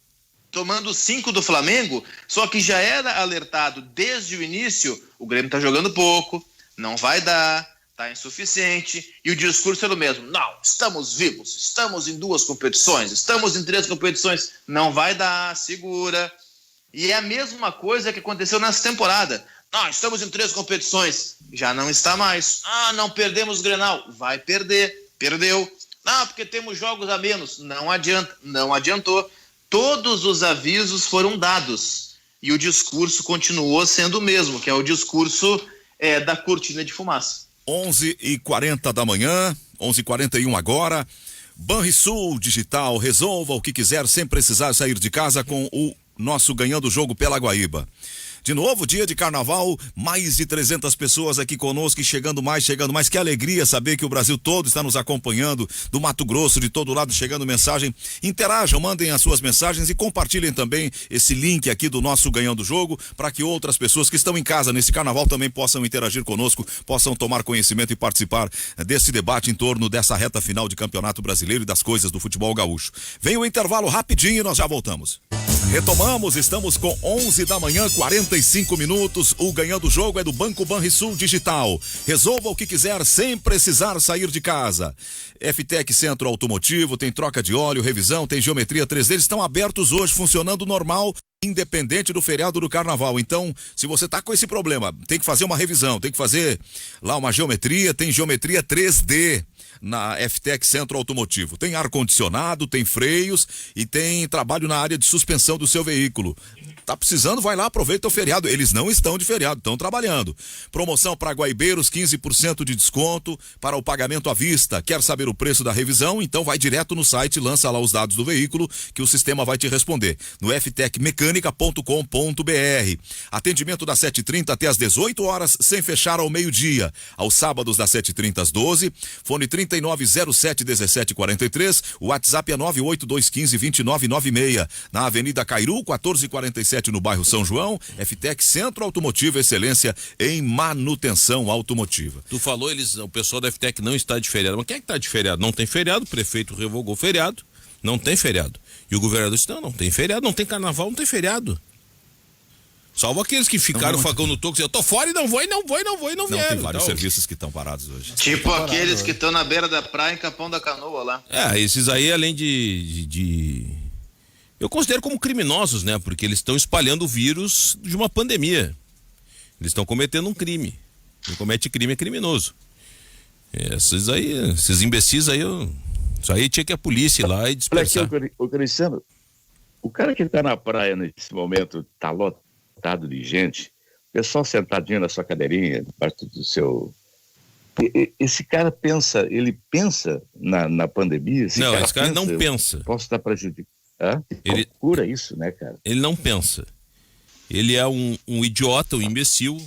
tomando 5 do Flamengo, só que já era alertado desde o início, o Grêmio está jogando pouco, não vai dar, está insuficiente, e o discurso era o mesmo. Não, estamos vivos, estamos em 2 competições, estamos em 3 competições, não vai dar, segura. E é a mesma coisa que aconteceu nessa temporada. Não, estamos em 3 competições, já não está mais. Ah, não perdemos o Grenal, vai perder, perdeu. Não, porque temos jogos a menos, não adianta, não adiantou. Todos os avisos foram dados e o discurso continuou sendo o mesmo, que é o discurso da cortina de fumaça. 11h40 da manhã, 11h41 agora. Banrisul Digital, resolva o que quiser sem precisar sair de casa com o nosso Ganhando o Jogo pela Guaíba. De novo, dia de carnaval, mais de 300 pessoas aqui conosco e chegando mais. Que alegria saber que o Brasil todo está nos acompanhando, do Mato Grosso, de todo lado, chegando mensagem. Interajam, mandem as suas mensagens e compartilhem também esse link aqui do nosso Ganhando o Jogo, para que outras pessoas que estão em casa nesse carnaval também possam interagir conosco, possam tomar conhecimento e participar desse debate em torno dessa reta final de Campeonato Brasileiro e das coisas do futebol gaúcho. Vem o intervalo rapidinho e nós já voltamos. Retomamos, estamos com 11 da manhã, 45 minutos. O Ganhando o Jogo é do Banco Banrisul Digital. Resolva o que quiser sem precisar sair de casa. FTEC Centro Automotivo, tem troca de óleo, revisão, tem geometria 3D. Eles estão abertos hoje, funcionando normal, independente do feriado do carnaval. Então, se você tá com esse problema, tem que fazer uma revisão, tem que fazer lá uma geometria, tem geometria 3D na FTEC Centro Automotivo. Tem ar-condicionado, tem freios e tem trabalho na área de suspensão do seu veículo. Tá precisando, vai lá, aproveita o feriado. Eles não estão de feriado, estão trabalhando. Promoção para guaibeiros, 15% de desconto para o pagamento à vista. Quer saber o preço da revisão? Então vai direto no site, lança lá os dados do veículo que o sistema vai te responder. No ftecmecanica.com.br. Atendimento das 7h30 até às 18 horas, sem fechar ao meio-dia. Aos sábados das 7h30 às 12h. Fone 3907-1743. O WhatsApp é 98215-2996. Na Avenida Cairu, 1447, no bairro São João. FTEC Centro Automotivo, excelência em manutenção automotiva. Tu falou, o pessoal da FTEC não está de feriado. Mas quem é que está de feriado? Não tem feriado, o prefeito revogou o feriado, não tem feriado. E o governador disse, não tem feriado, não tem carnaval, não tem feriado. Salvo aqueles que ficaram o facão no toco, eu tô fora e não vou, não vieram. Não, tem vários serviços que estão parados hoje. Tipo aqueles que estão na beira da praia em Capão da Canoa lá. Esses aí, além de eu considero como criminosos, né? Porque eles estão espalhando o vírus de uma pandemia. Eles estão cometendo um crime. Quem comete crime é criminoso. Esses imbecis aí, isso aí tinha que a polícia ir lá e dispersar. O Cristiano, o cara que tá na praia nesse momento, tá lotado de gente, o pessoal sentadinho na sua cadeirinha, perto do seu... Esse cara pensa na pandemia? Esse cara não pensa. Posso estar prejudicado? Ele procura isso, né, cara? Ele não pensa. Ele é um idiota, um imbecil.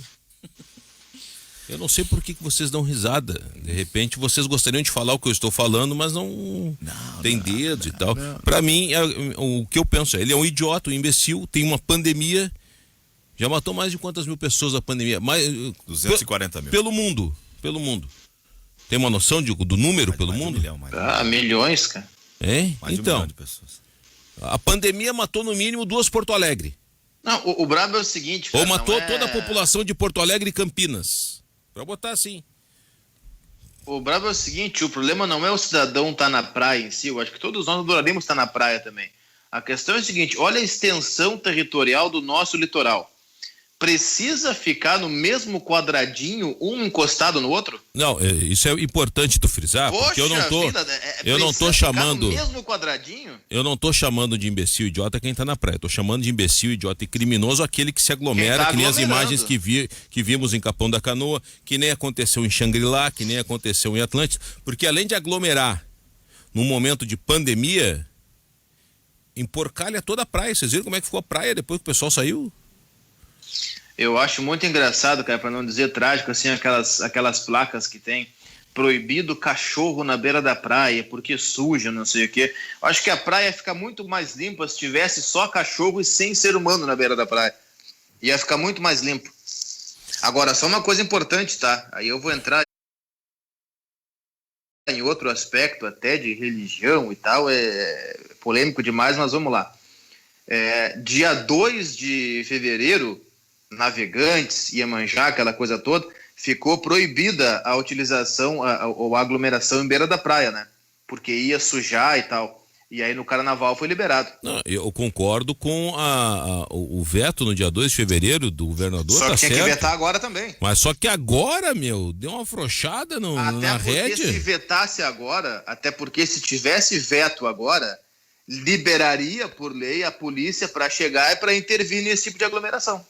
Eu não sei por que vocês dão risada. De repente vocês gostariam de falar o que eu estou falando, mas não tem dedos e tal. Para mim, o que eu penso ele é um idiota, um imbecil, tem uma pandemia. Já matou mais de quantas mil pessoas a pandemia? 240 mil. Pelo mundo. Tem uma noção do número pelo mundo? Milhões, cara. Mais então, 1 milhão de pessoas. A pandemia matou no mínimo 2 Porto Alegre. Não, o brabo é o seguinte, cara, ou matou toda a população de Porto Alegre e Campinas. Pra botar assim. O brabo é o seguinte, o problema não é o cidadão estar na praia em si, eu acho que todos nós adoraríamos estar na praia também. A questão é o seguinte, olha a extensão territorial do nosso litoral. Precisa ficar no mesmo quadradinho, um encostado no outro? Não, isso é importante tu frisar, porque eu não tô chamando... No mesmo quadradinho? Eu não tô chamando de imbecil idiota quem tá na praia, tô chamando de imbecil idiota e criminoso aquele que se aglomera, que nem as imagens que vimos em Capão da Canoa, que nem aconteceu em Xangri-Lá, que nem aconteceu em Atlântico, porque além de aglomerar num momento de pandemia, emporcalha toda a praia. Vocês viram como é que ficou a praia depois que o pessoal saiu? Eu acho muito engraçado, cara, para não dizer trágico, assim, aquelas placas que tem proibido cachorro na beira da praia, porque suja, não sei o quê. Eu acho que a praia ia ficar muito mais limpa se tivesse só cachorro e sem ser humano na beira da praia. Ia ficar muito mais limpo. Agora, só uma coisa importante, tá? Aí eu vou entrar em outro aspecto, até de religião e tal, é polêmico demais, mas vamos lá. Dia 2 de fevereiro, Navegantes, Iemanjá, aquela coisa toda, ficou proibida a utilização ou a aglomeração em beira da praia, né? Porque ia sujar e tal. E aí no carnaval foi liberado. Não, eu concordo com o veto no dia 2 de fevereiro do governador. Só que tinha certo. que vetar agora também. Mas só que agora, deu uma afrouxada na rédea. Até porque se vetasse agora, até porque se tivesse veto agora, liberaria por lei a polícia para chegar e para intervir nesse tipo de aglomeração.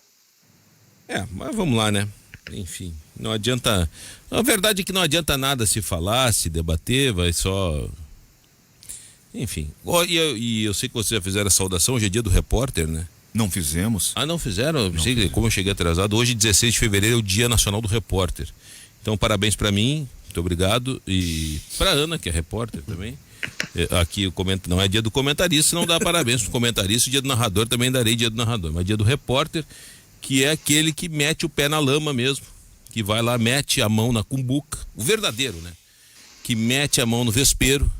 Mas vamos lá, né? Enfim, não adianta. A verdade é que não adianta nada se falar, se debater, vai só. Enfim. E eu sei que vocês já fizeram a saudação, hoje é dia do repórter, né? Não fizemos. Não fizeram? Como eu cheguei atrasado, hoje, 16 de fevereiro, é o Dia Nacional do Repórter. Então, parabéns para mim, muito obrigado. E pra Ana, que é repórter também. Aqui não é dia do comentarista, não dá parabéns pro comentarista. Dia do narrador também darei dia do narrador, mas dia do repórter, que é aquele que mete o pé na lama mesmo, que vai lá, mete a mão na cumbuca, o verdadeiro, né? Que mete a mão no vespeiro,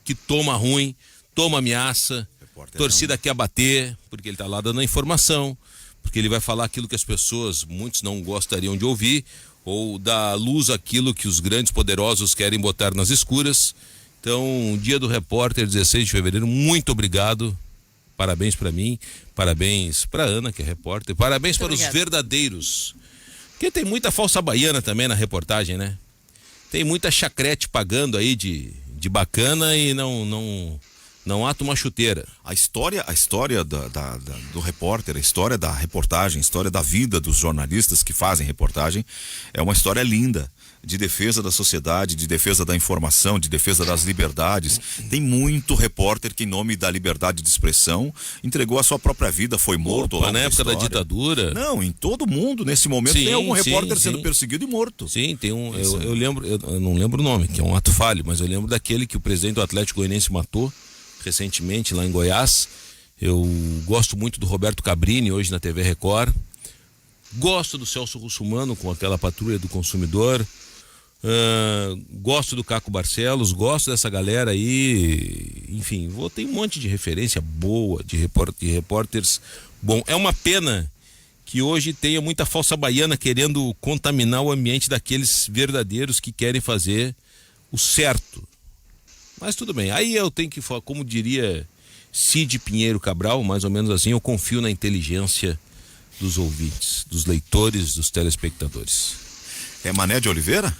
que toma ruim, toma ameaça, repórter Torcida quer bater, porque ele tá lá dando a informação, porque ele vai falar aquilo que as pessoas, muitos não gostariam de ouvir, ou dar à luz aquilo que os grandes poderosos querem botar nas escuras. Então, dia do repórter, 16 de fevereiro, muito obrigado. Parabéns para mim, parabéns para Ana, que é repórter, parabéns Muito para obrigada. os verdadeiros. Porque tem muita falsa baiana também na reportagem, né? Tem muita chacrete pagando aí de bacana e não ata uma chuteira. A história do repórter, a história da reportagem, a história da vida dos jornalistas que fazem reportagem é uma história linda, de defesa da sociedade, de defesa da informação, de defesa das liberdades. Tem muito repórter que, em nome da liberdade de expressão, entregou a sua própria vida, foi morto. Opa, na época da ditadura. Não, em todo mundo, nesse momento, Sim, tem algum repórter sim, sendo sim. perseguido e morto. Sim, tem um. Eu lembro, eu não lembro o nome, que é um ato falho, mas eu lembro daquele que o presidente do Atlético Goianiense matou recentemente lá em Goiás. Eu gosto muito do Roberto Cabrini, hoje na TV Record. Gosto do Celso Russomano com aquela patrulha do consumidor. Gosto do Caco Barcelos, gosto dessa galera aí. Enfim, tem um monte de referência boa de repórteres. Bom, é uma pena que hoje tenha muita falsa baiana querendo contaminar o ambiente daqueles verdadeiros que querem fazer o certo. Mas tudo bem, aí eu tenho que falar, como diria Cid Pinheiro Cabral, mais ou menos assim, eu confio na inteligência dos ouvintes, dos leitores, dos telespectadores. É Mané de Oliveira?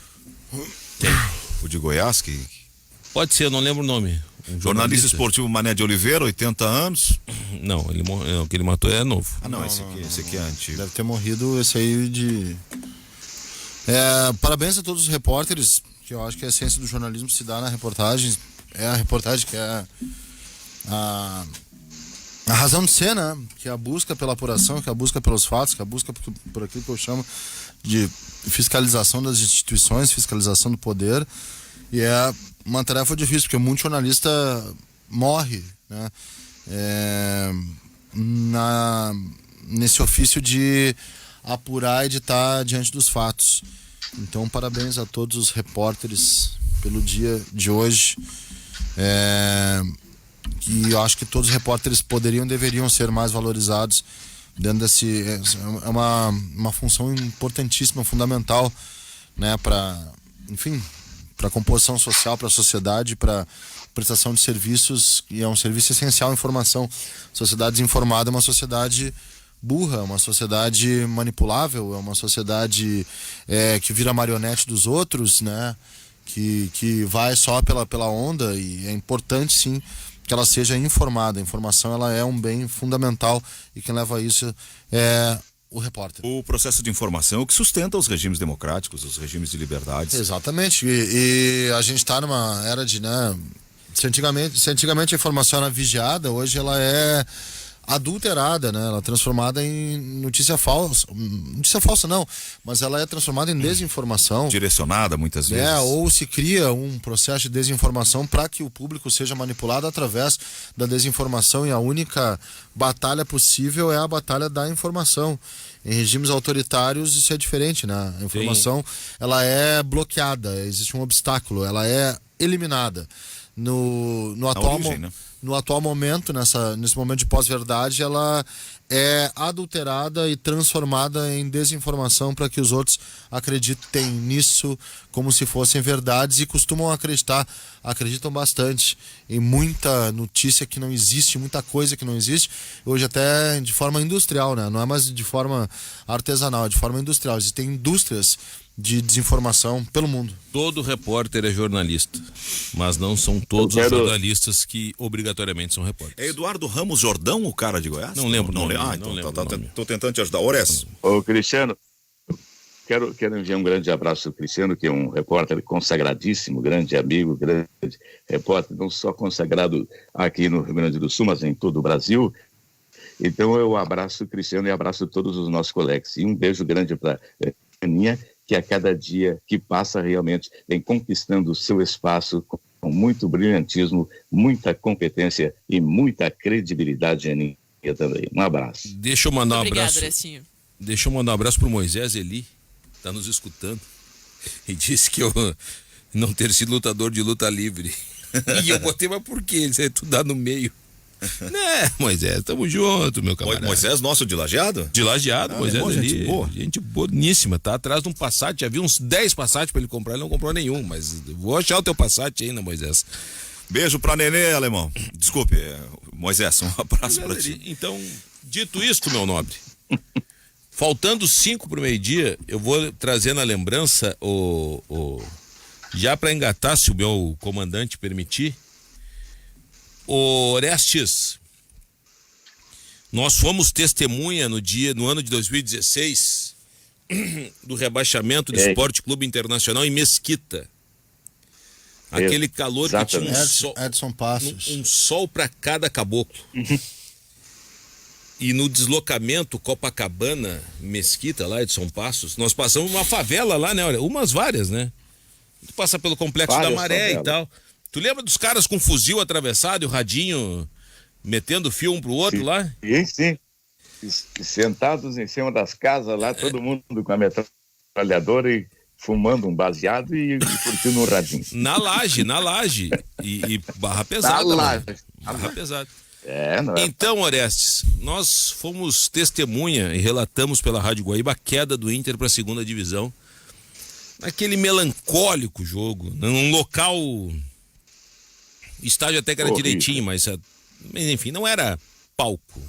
Tem. O de Goiás, que... Pode ser, eu não lembro o nome. Um Jornalista esportivo Mané de Oliveira, 80 anos. Não, o que ele matou é novo. Ah, não, esse aqui é antigo. Deve ter morrido esse aí de... parabéns a todos os repórteres, que eu acho que a essência do jornalismo se dá na reportagem. É a reportagem que é a razão de ser, né? Que é a busca pela apuração, que é a busca pelos fatos, que é a busca por aquilo que eu chamo de fiscalização das instituições, fiscalização do poder. E é uma tarefa difícil, porque muito jornalista morre, né? Nesse ofício de apurar e de estar diante dos fatos. Então, parabéns a todos os repórteres pelo dia de hoje. Que eu acho que todos os repórteres deveriam ser mais valorizados dentro desse... É uma função importantíssima, fundamental, né, para a composição social, para a sociedade, para prestação de serviços, e é um serviço essencial, informação. Sociedade desinformada é uma sociedade burra, uma sociedade manipulável, é uma sociedade que vira marionete dos outros, né, que vai só pela onda, e é importante sim que ela seja informada. A informação, ela é um bem fundamental, e quem leva a isso é o repórter. O processo de informação é o que sustenta os regimes democráticos, os regimes de liberdades. Exatamente, e a gente está numa era de, né, se antigamente a informação era vigiada, hoje ela é adulterada, né? Ela é transformada em notícia falsa não, mas ela é transformada em desinformação. Direcionada muitas vezes. Ou se cria um processo de desinformação para que o público seja manipulado através da desinformação, e a única batalha possível é a batalha da informação. Em regimes autoritários isso é diferente, né? A informação, ela é bloqueada, existe um obstáculo, ela é eliminada. No atual momento, nesse momento de pós-verdade, ela é adulterada e transformada em desinformação para que os outros acreditem nisso como se fossem verdades, e costumam acreditam bastante em muita notícia que não existe, muita coisa que não existe, hoje até de forma industrial, né? Não é mais de forma artesanal, é de forma industrial. Existem indústrias de desinformação pelo mundo. Todo repórter é jornalista, mas não são todos os jornalistas que obrigatoriamente são repórteres. É Eduardo Ramos Jordão, o cara de Goiás? Não lembro o nome. Tô tentando te ajudar. Ores. Ô, Cristiano, quero enviar um grande abraço ao Cristiano, que é um repórter consagradíssimo, grande amigo, grande repórter, não só consagrado aqui no Rio Grande do Sul, mas em todo o Brasil. Então eu abraço o Cristiano e abraço todos os nossos colegas. E um beijo grande para a Aninha, que a cada dia que passa realmente vem conquistando o seu espaço com muito brilhantismo, muita competência e muita credibilidade, Aninha, também. Um abraço. Deixa eu mandar Muito um abraço. Obrigado, Deixa eu mandar um abraço pro Moisés Eli, tá nos escutando, e disse que eu não ter sido lutador de luta livre. E eu botei, mas por quê? Ele disse, tu dá no meio. Né, Moisés, tamo junto, meu camarada. Moisés, nosso de Lajeado? De Lajeado, Moisés bom, ali. gente boa. Gente boníssima, tá atrás de um Passat, já vi uns 10 Passat pra ele comprar, ele não comprou nenhum, mas vou achar o teu Passat ainda, Moisés. Beijo pra Nenê, alemão. Desculpe, Moisés, um abraço pra ti. Então, dito isto, meu nobre, faltando 5 pro meio-dia, eu vou trazer na lembrança já pra engatar, se o meu comandante permitir, Orestes, nós fomos testemunha no ano de 2016 do rebaixamento do Esporte Clube Internacional em Mesquita. Aquele calor Exatamente. que tinha um sol, Edson Passos. um sol para cada caboclo. E no deslocamento Copacabana, Mesquita, lá de São Passos, nós passamos uma favela lá, né? Olha, umas várias, né? Tu passa pelo Complexo da Maré e tal. Tu lembra dos caras com fuzil atravessado e o radinho metendo fio um pro outro lá? Sim. Sentados em cima das casas lá, todo mundo com a metralhadora e fumando um baseado e curtindo um radinho. Na laje. E barra pesada. Barra pesada. Não é? Então, Orestes, nós fomos testemunha e relatamos pela Rádio Guaíba a queda do Inter para a segunda divisão. Naquele melancólico jogo, num local... Estádio até que era direitinho, mas enfim, não era palco.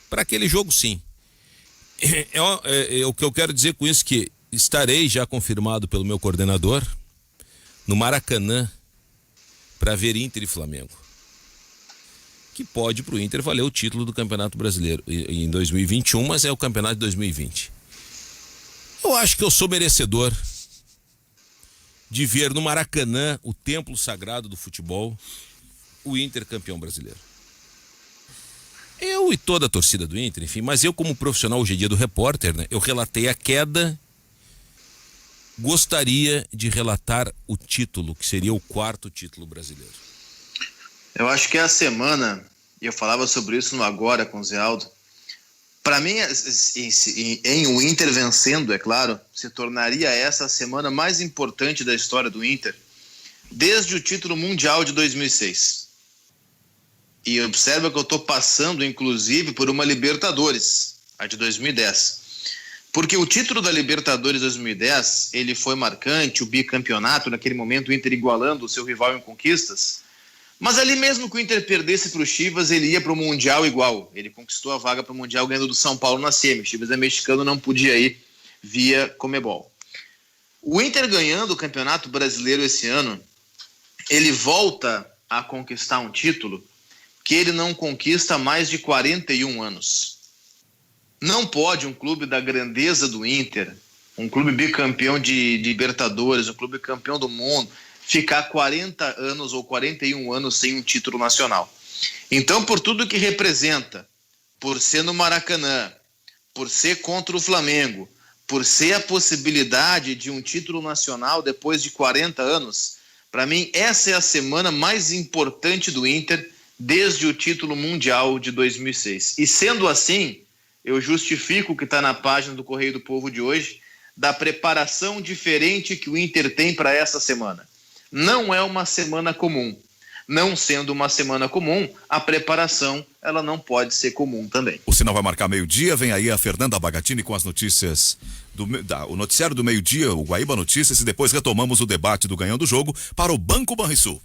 Para aquele jogo, sim. O que eu quero dizer com isso é que estarei já confirmado pelo meu coordenador no Maracanã para ver Inter e Flamengo. Que pode pro Inter valer o título do Campeonato Brasileiro em 2021, mas é o campeonato de 2020. Eu acho que eu sou merecedor de ver no Maracanã, o templo sagrado do futebol, o Inter campeão brasileiro. Eu e toda a torcida do Inter, enfim, mas eu como profissional hoje em dia do repórter, né, eu relatei a queda, gostaria de relatar o título, que seria o 4º título brasileiro. Eu acho que é a semana, e eu falava sobre isso no Agora com o Zé Aldo, para mim, em o Inter vencendo, é claro, se tornaria essa a semana mais importante da história do Inter, desde o título mundial de 2006. E observa que eu estou passando, inclusive, por uma Libertadores, a de 2010. Porque o título da Libertadores 2010, ele foi marcante, o bicampeonato, naquele momento o Inter igualando o seu rival em conquistas. Mas ali mesmo que o Inter perdesse para o Chivas, ele ia para o Mundial igual. Ele conquistou a vaga para o Mundial ganhando do São Paulo na semi. O Chivas é mexicano, não podia ir via Conmebol. O Inter ganhando o Campeonato Brasileiro esse ano, ele volta a conquistar um título que ele não conquista há mais de 41 anos. Não pode um clube da grandeza do Inter, um clube bicampeão de Libertadores, um clube campeão do mundo, ficar 40 anos ou 41 anos sem um título nacional. Então, por tudo que representa, por ser no Maracanã, por ser contra o Flamengo, por ser a possibilidade de um título nacional depois de 40 anos, para mim essa é a semana mais importante do Inter desde o título mundial de 2006. E sendo assim, eu justifico o que está na página do Correio do Povo de hoje, da preparação diferente que o Inter tem para essa semana. Não é uma semana comum. Não sendo uma semana comum, a preparação ela não pode ser comum também. O sinal vai marcar meio-dia, vem aí a Fernanda Bagatini com as notícias, o noticiário do meio-dia, o Guaíba Notícias, e depois retomamos o debate do Ganhando o Jogo para o Banco Banrisul.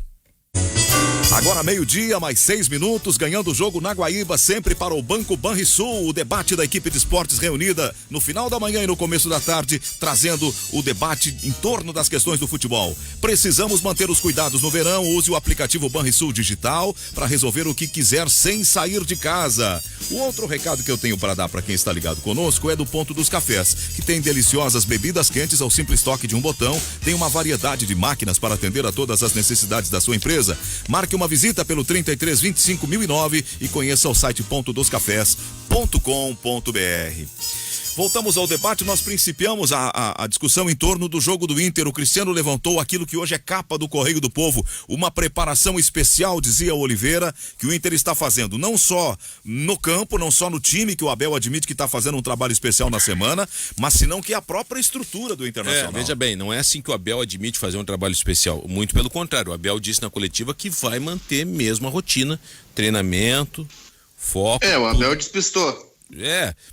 Agora meio-dia, mais 6 minutos, ganhando o jogo na Guaíba, sempre para o Banco Banrisul, o debate da equipe de esportes reunida no final da manhã e no começo da tarde, trazendo o debate em torno das questões do futebol. Precisamos manter os cuidados no verão, use o aplicativo Banrisul Digital para resolver o que quiser sem sair de casa. O outro recado que eu tenho para dar para quem está ligado conosco é do Ponto dos Cafés, que tem deliciosas bebidas quentes ao simples toque de um botão, tem uma variedade de máquinas para atender a todas as necessidades da sua empresa. Marque uma visita pelo 33 25 1009 e conheça o site pontodoscafés.com.br. Voltamos ao debate, nós principiamos a discussão em torno do jogo do Inter. O Cristiano levantou aquilo que hoje é capa do Correio do Povo, uma preparação especial, dizia o Oliveira, que o Inter está fazendo, não só no campo, não só no time, que o Abel admite que está fazendo um trabalho especial na semana, mas senão que a própria estrutura do Internacional. Veja bem, não é assim que o Abel admite fazer um trabalho especial, muito pelo contrário, o Abel disse na coletiva que vai manter mesmo a rotina, treinamento, foco. O Abel despistou.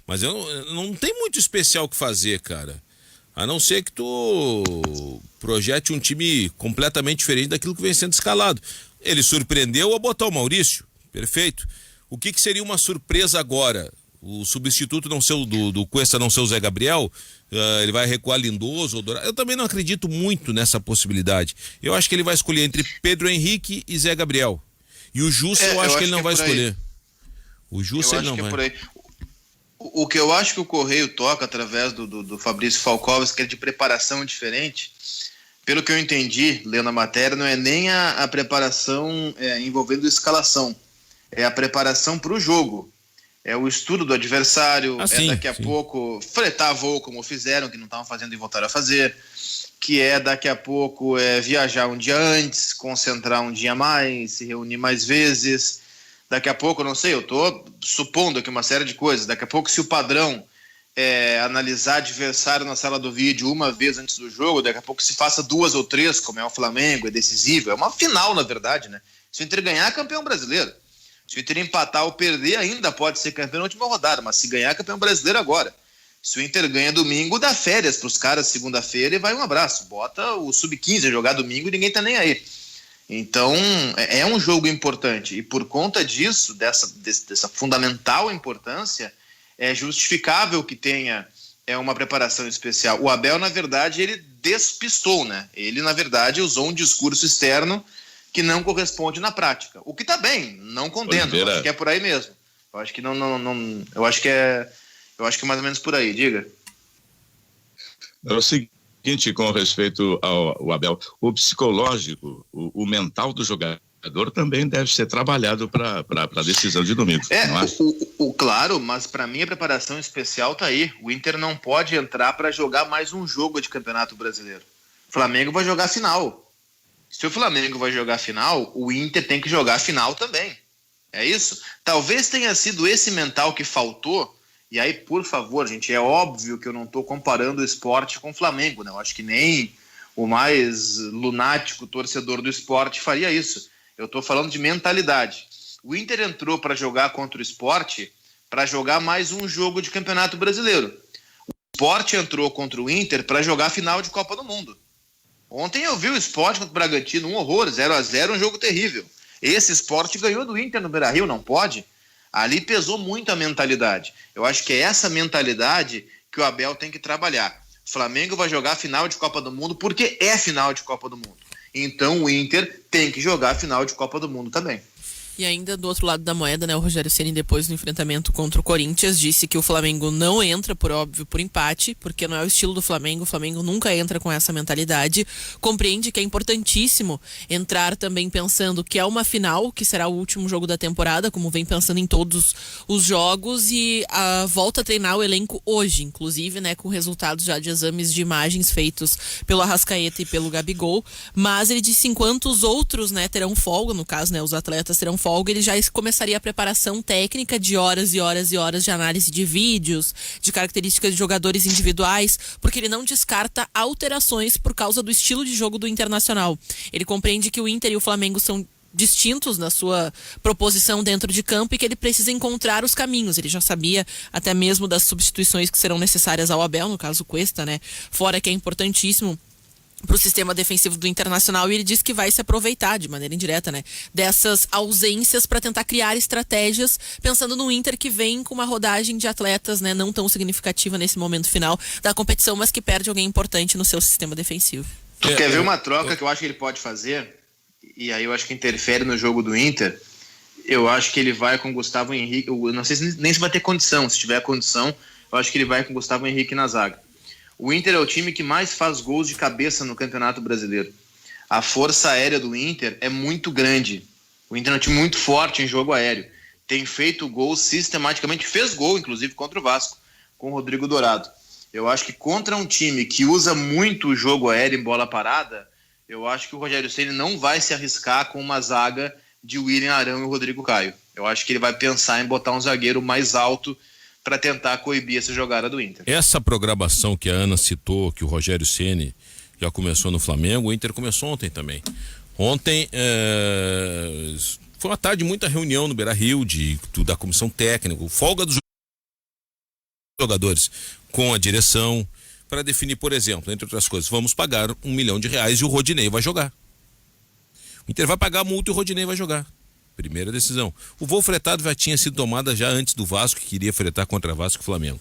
Mas eu não tem muito especial o que fazer, cara. A não ser que tu projete um time completamente diferente daquilo que vem sendo escalado. Ele surpreendeu ao botar o Maurício. Perfeito. O que seria uma surpresa agora? O substituto não ser do Cuesta, não ser o Zé Gabriel? Ele vai recuar Lindoso ou Dourado? Eu também não acredito muito nessa possibilidade. Eu acho que ele vai escolher entre Pedro Henrique e Zé Gabriel. E o Jussa eu acho que ele não vai escolher. O Jussa ele não vai. O que eu acho que o Correio toca através do Fabrício Falcões, que é de preparação diferente, pelo que eu entendi, lendo a matéria, não é nem a preparação envolvendo escalação, é a preparação para o jogo. É o estudo do adversário, daqui a pouco fretar voo como fizeram, que não estavam fazendo e voltaram a fazer, que daqui a pouco viajar um dia antes, concentrar um dia a mais, se reunir mais vezes. Daqui a pouco, não sei, eu estou supondo aqui uma série de coisas. Daqui a pouco, se o padrão analisar adversário na sala do vídeo uma vez antes do jogo, daqui a pouco se faça 2 ou 3, como é o Flamengo, é decisivo. É uma final, na verdade, né? Se o Inter ganhar, é campeão brasileiro. Se o Inter empatar ou perder, ainda pode ser campeão na última rodada, mas se ganhar, é campeão brasileiro agora. Se o Inter ganha domingo, dá férias para os caras segunda-feira e vai um abraço. Bota o Sub-15 a jogar domingo e ninguém tá nem aí. Então, é um jogo importante e por conta disso, dessa fundamental importância, é justificável que tenha uma preparação especial. O Abel, na verdade, ele despistou, né? Ele, na verdade, usou um discurso externo que não corresponde na prática. O que tá bem, não condeno, eu acho que é por aí mesmo. Eu acho que eu acho que é mais ou menos por aí, diga. É o seguinte, com respeito ao Abel, o psicológico, o mental do jogador também deve ser trabalhado para a decisão de domingo. Claro, mas para mim a preparação especial tá aí. O Inter não pode entrar para jogar mais um jogo de Campeonato Brasileiro. O Flamengo vai jogar a final. Se o Flamengo vai jogar a final, o Inter tem que jogar a final também. É isso? Talvez tenha sido esse mental que faltou. E aí, por favor, gente, é óbvio que eu não estou comparando o esporte com o Flamengo, né? Eu acho que nem o mais lunático torcedor do esporte faria isso. Eu estou falando de mentalidade. O Inter entrou para jogar contra o Sport, para jogar mais um jogo de Campeonato Brasileiro. O Sport entrou contra o Inter para jogar a final de Copa do Mundo. Ontem eu vi o Sport contra o Bragantino, um horror, 0-0, um jogo terrível. Esse Sport ganhou do Inter no Beira-Rio, não pode? Ali pesou muito a mentalidade. Eu acho que é essa mentalidade que o Abel tem que trabalhar. O Flamengo vai jogar a final de Copa do Mundo porque é final de Copa do Mundo. Então o Inter tem que jogar a final de Copa do Mundo também. E ainda do outro lado da moeda, né, o Rogério Ceni, depois do enfrentamento contra o Corinthians, disse que o Flamengo não entra, por óbvio, por empate, porque não é o estilo do Flamengo. O Flamengo nunca entra com essa mentalidade. Compreende que é importantíssimo entrar também pensando que é uma final, que será o último jogo da temporada, como vem pensando em todos os jogos, e volta a treinar o elenco hoje, inclusive, né, com resultados já de exames de imagens feitos pelo Arrascaeta e pelo Gabigol. Mas ele disse, enquanto os outros, né, terão folga, no caso, né, os atletas terão folga, ele já começaria a preparação técnica de horas e horas e horas de análise de vídeos, de características de jogadores individuais, porque ele não descarta alterações por causa do estilo de jogo do Internacional. Ele compreende que o Inter e o Flamengo são distintos na sua proposição dentro de campo e que ele precisa encontrar os caminhos. Ele já sabia até mesmo das substituições que serão necessárias ao Abel, no caso o Cuesta, né? Fora que é importantíssimo para o sistema defensivo do Internacional, e ele diz que vai se aproveitar de maneira indireta, né, dessas ausências para tentar criar estratégias, pensando no Inter que vem com uma rodagem de atletas, né, não tão significativa nesse momento final da competição, mas que perde alguém importante no seu sistema defensivo. Tu quer ver uma troca que eu acho que ele pode fazer, e aí eu acho que interfere no jogo do Inter? Eu acho que ele vai com o Gustavo Henrique, eu não sei nem se vai ter condição, se tiver condição, eu acho que ele vai com o Gustavo Henrique na zaga. O Inter é o time que mais faz gols de cabeça no Campeonato Brasileiro. A força aérea do Inter é muito grande. O Inter é um time muito forte em jogo aéreo. Tem feito gols sistematicamente, fez gol, inclusive, contra o Vasco. com o Rodrigo Dourado. Eu acho que contra um time que usa muito o jogo aéreo em bola parada, eu acho que o Rogério Ceni não vai se arriscar com uma zaga de William Arão e o Rodrigo Caio. Eu acho que ele vai pensar em botar um zagueiro mais alto para tentar coibir essa jogada do Inter. Essa programação que a Ana citou, que o Rogério Ceni já começou no Flamengo, o Inter começou ontem também. Ontem foi uma tarde de muita reunião no Beira-Rio da comissão técnica, folga dos jogadores com a direção para definir, por exemplo, entre outras coisas, vamos pagar R$1 milhão e o Rodinei vai jogar. O Inter vai pagar a multa e o Rodinei vai jogar. Primeira decisão. O voo fretado já tinha sido tomada já antes do Vasco, que queria fretar contra Vasco e Flamengo.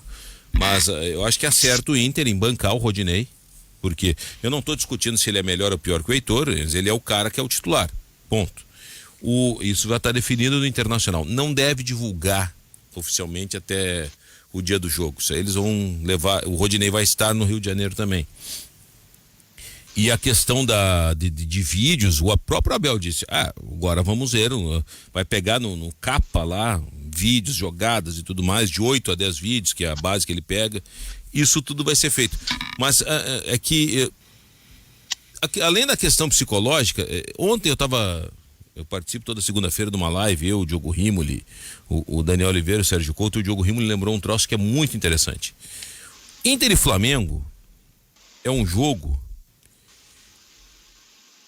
Mas eu acho que acerta o Inter em bancar o Rodinei, porque eu não estou discutindo se ele é melhor ou pior que o Heitor, ele é o cara que é o titular. Ponto. Isso vai estar definido no Internacional. Não deve divulgar oficialmente até o dia do jogo. Isso aí eles vão levar. O Rodinei vai estar no Rio de Janeiro também. E a questão de vídeos, o próprio Abel disse, agora vamos ver, vai pegar no capa lá, vídeos, jogadas e tudo mais, de 8 a 10 vídeos, que é a base que ele pega, isso tudo vai ser feito. Mas além da questão psicológica, ontem eu participo toda segunda-feira de uma live, o Diogo Rimoli, o Daniel Oliveira, o Sérgio Couto, e o Diogo Rimoli lembrou um troço que é muito interessante. Inter e Flamengo é um jogo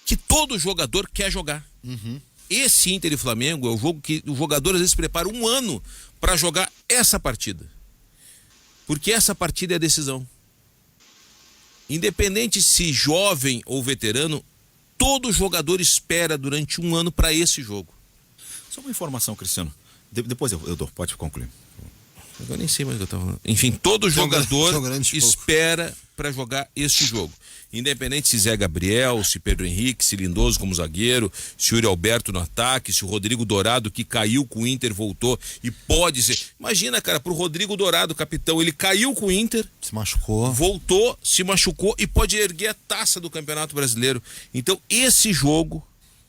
que todo jogador quer jogar. Uhum. Esse Inter e Flamengo é o jogo que o jogador às vezes prepara um ano para jogar essa partida. Porque essa partida é a decisão. Independente se jovem ou veterano, todo jogador espera durante um ano para esse jogo. Só uma informação, Cristiano. Depois eu dou, pode concluir. Eu nem sei mais o que eu estava falando. Enfim, todo jogador espera para jogar esse jogo. Independente se Zé Gabriel, se Pedro Henrique, se Lindoso como zagueiro, se Yuri Alberto no ataque, se o Rodrigo Dourado, que caiu com o Inter, voltou e pode ser. Imagina, cara, pro Rodrigo Dourado, capitão, ele caiu com o Inter, se machucou, voltou, se machucou e pode erguer a taça do Campeonato Brasileiro. Então, esse jogo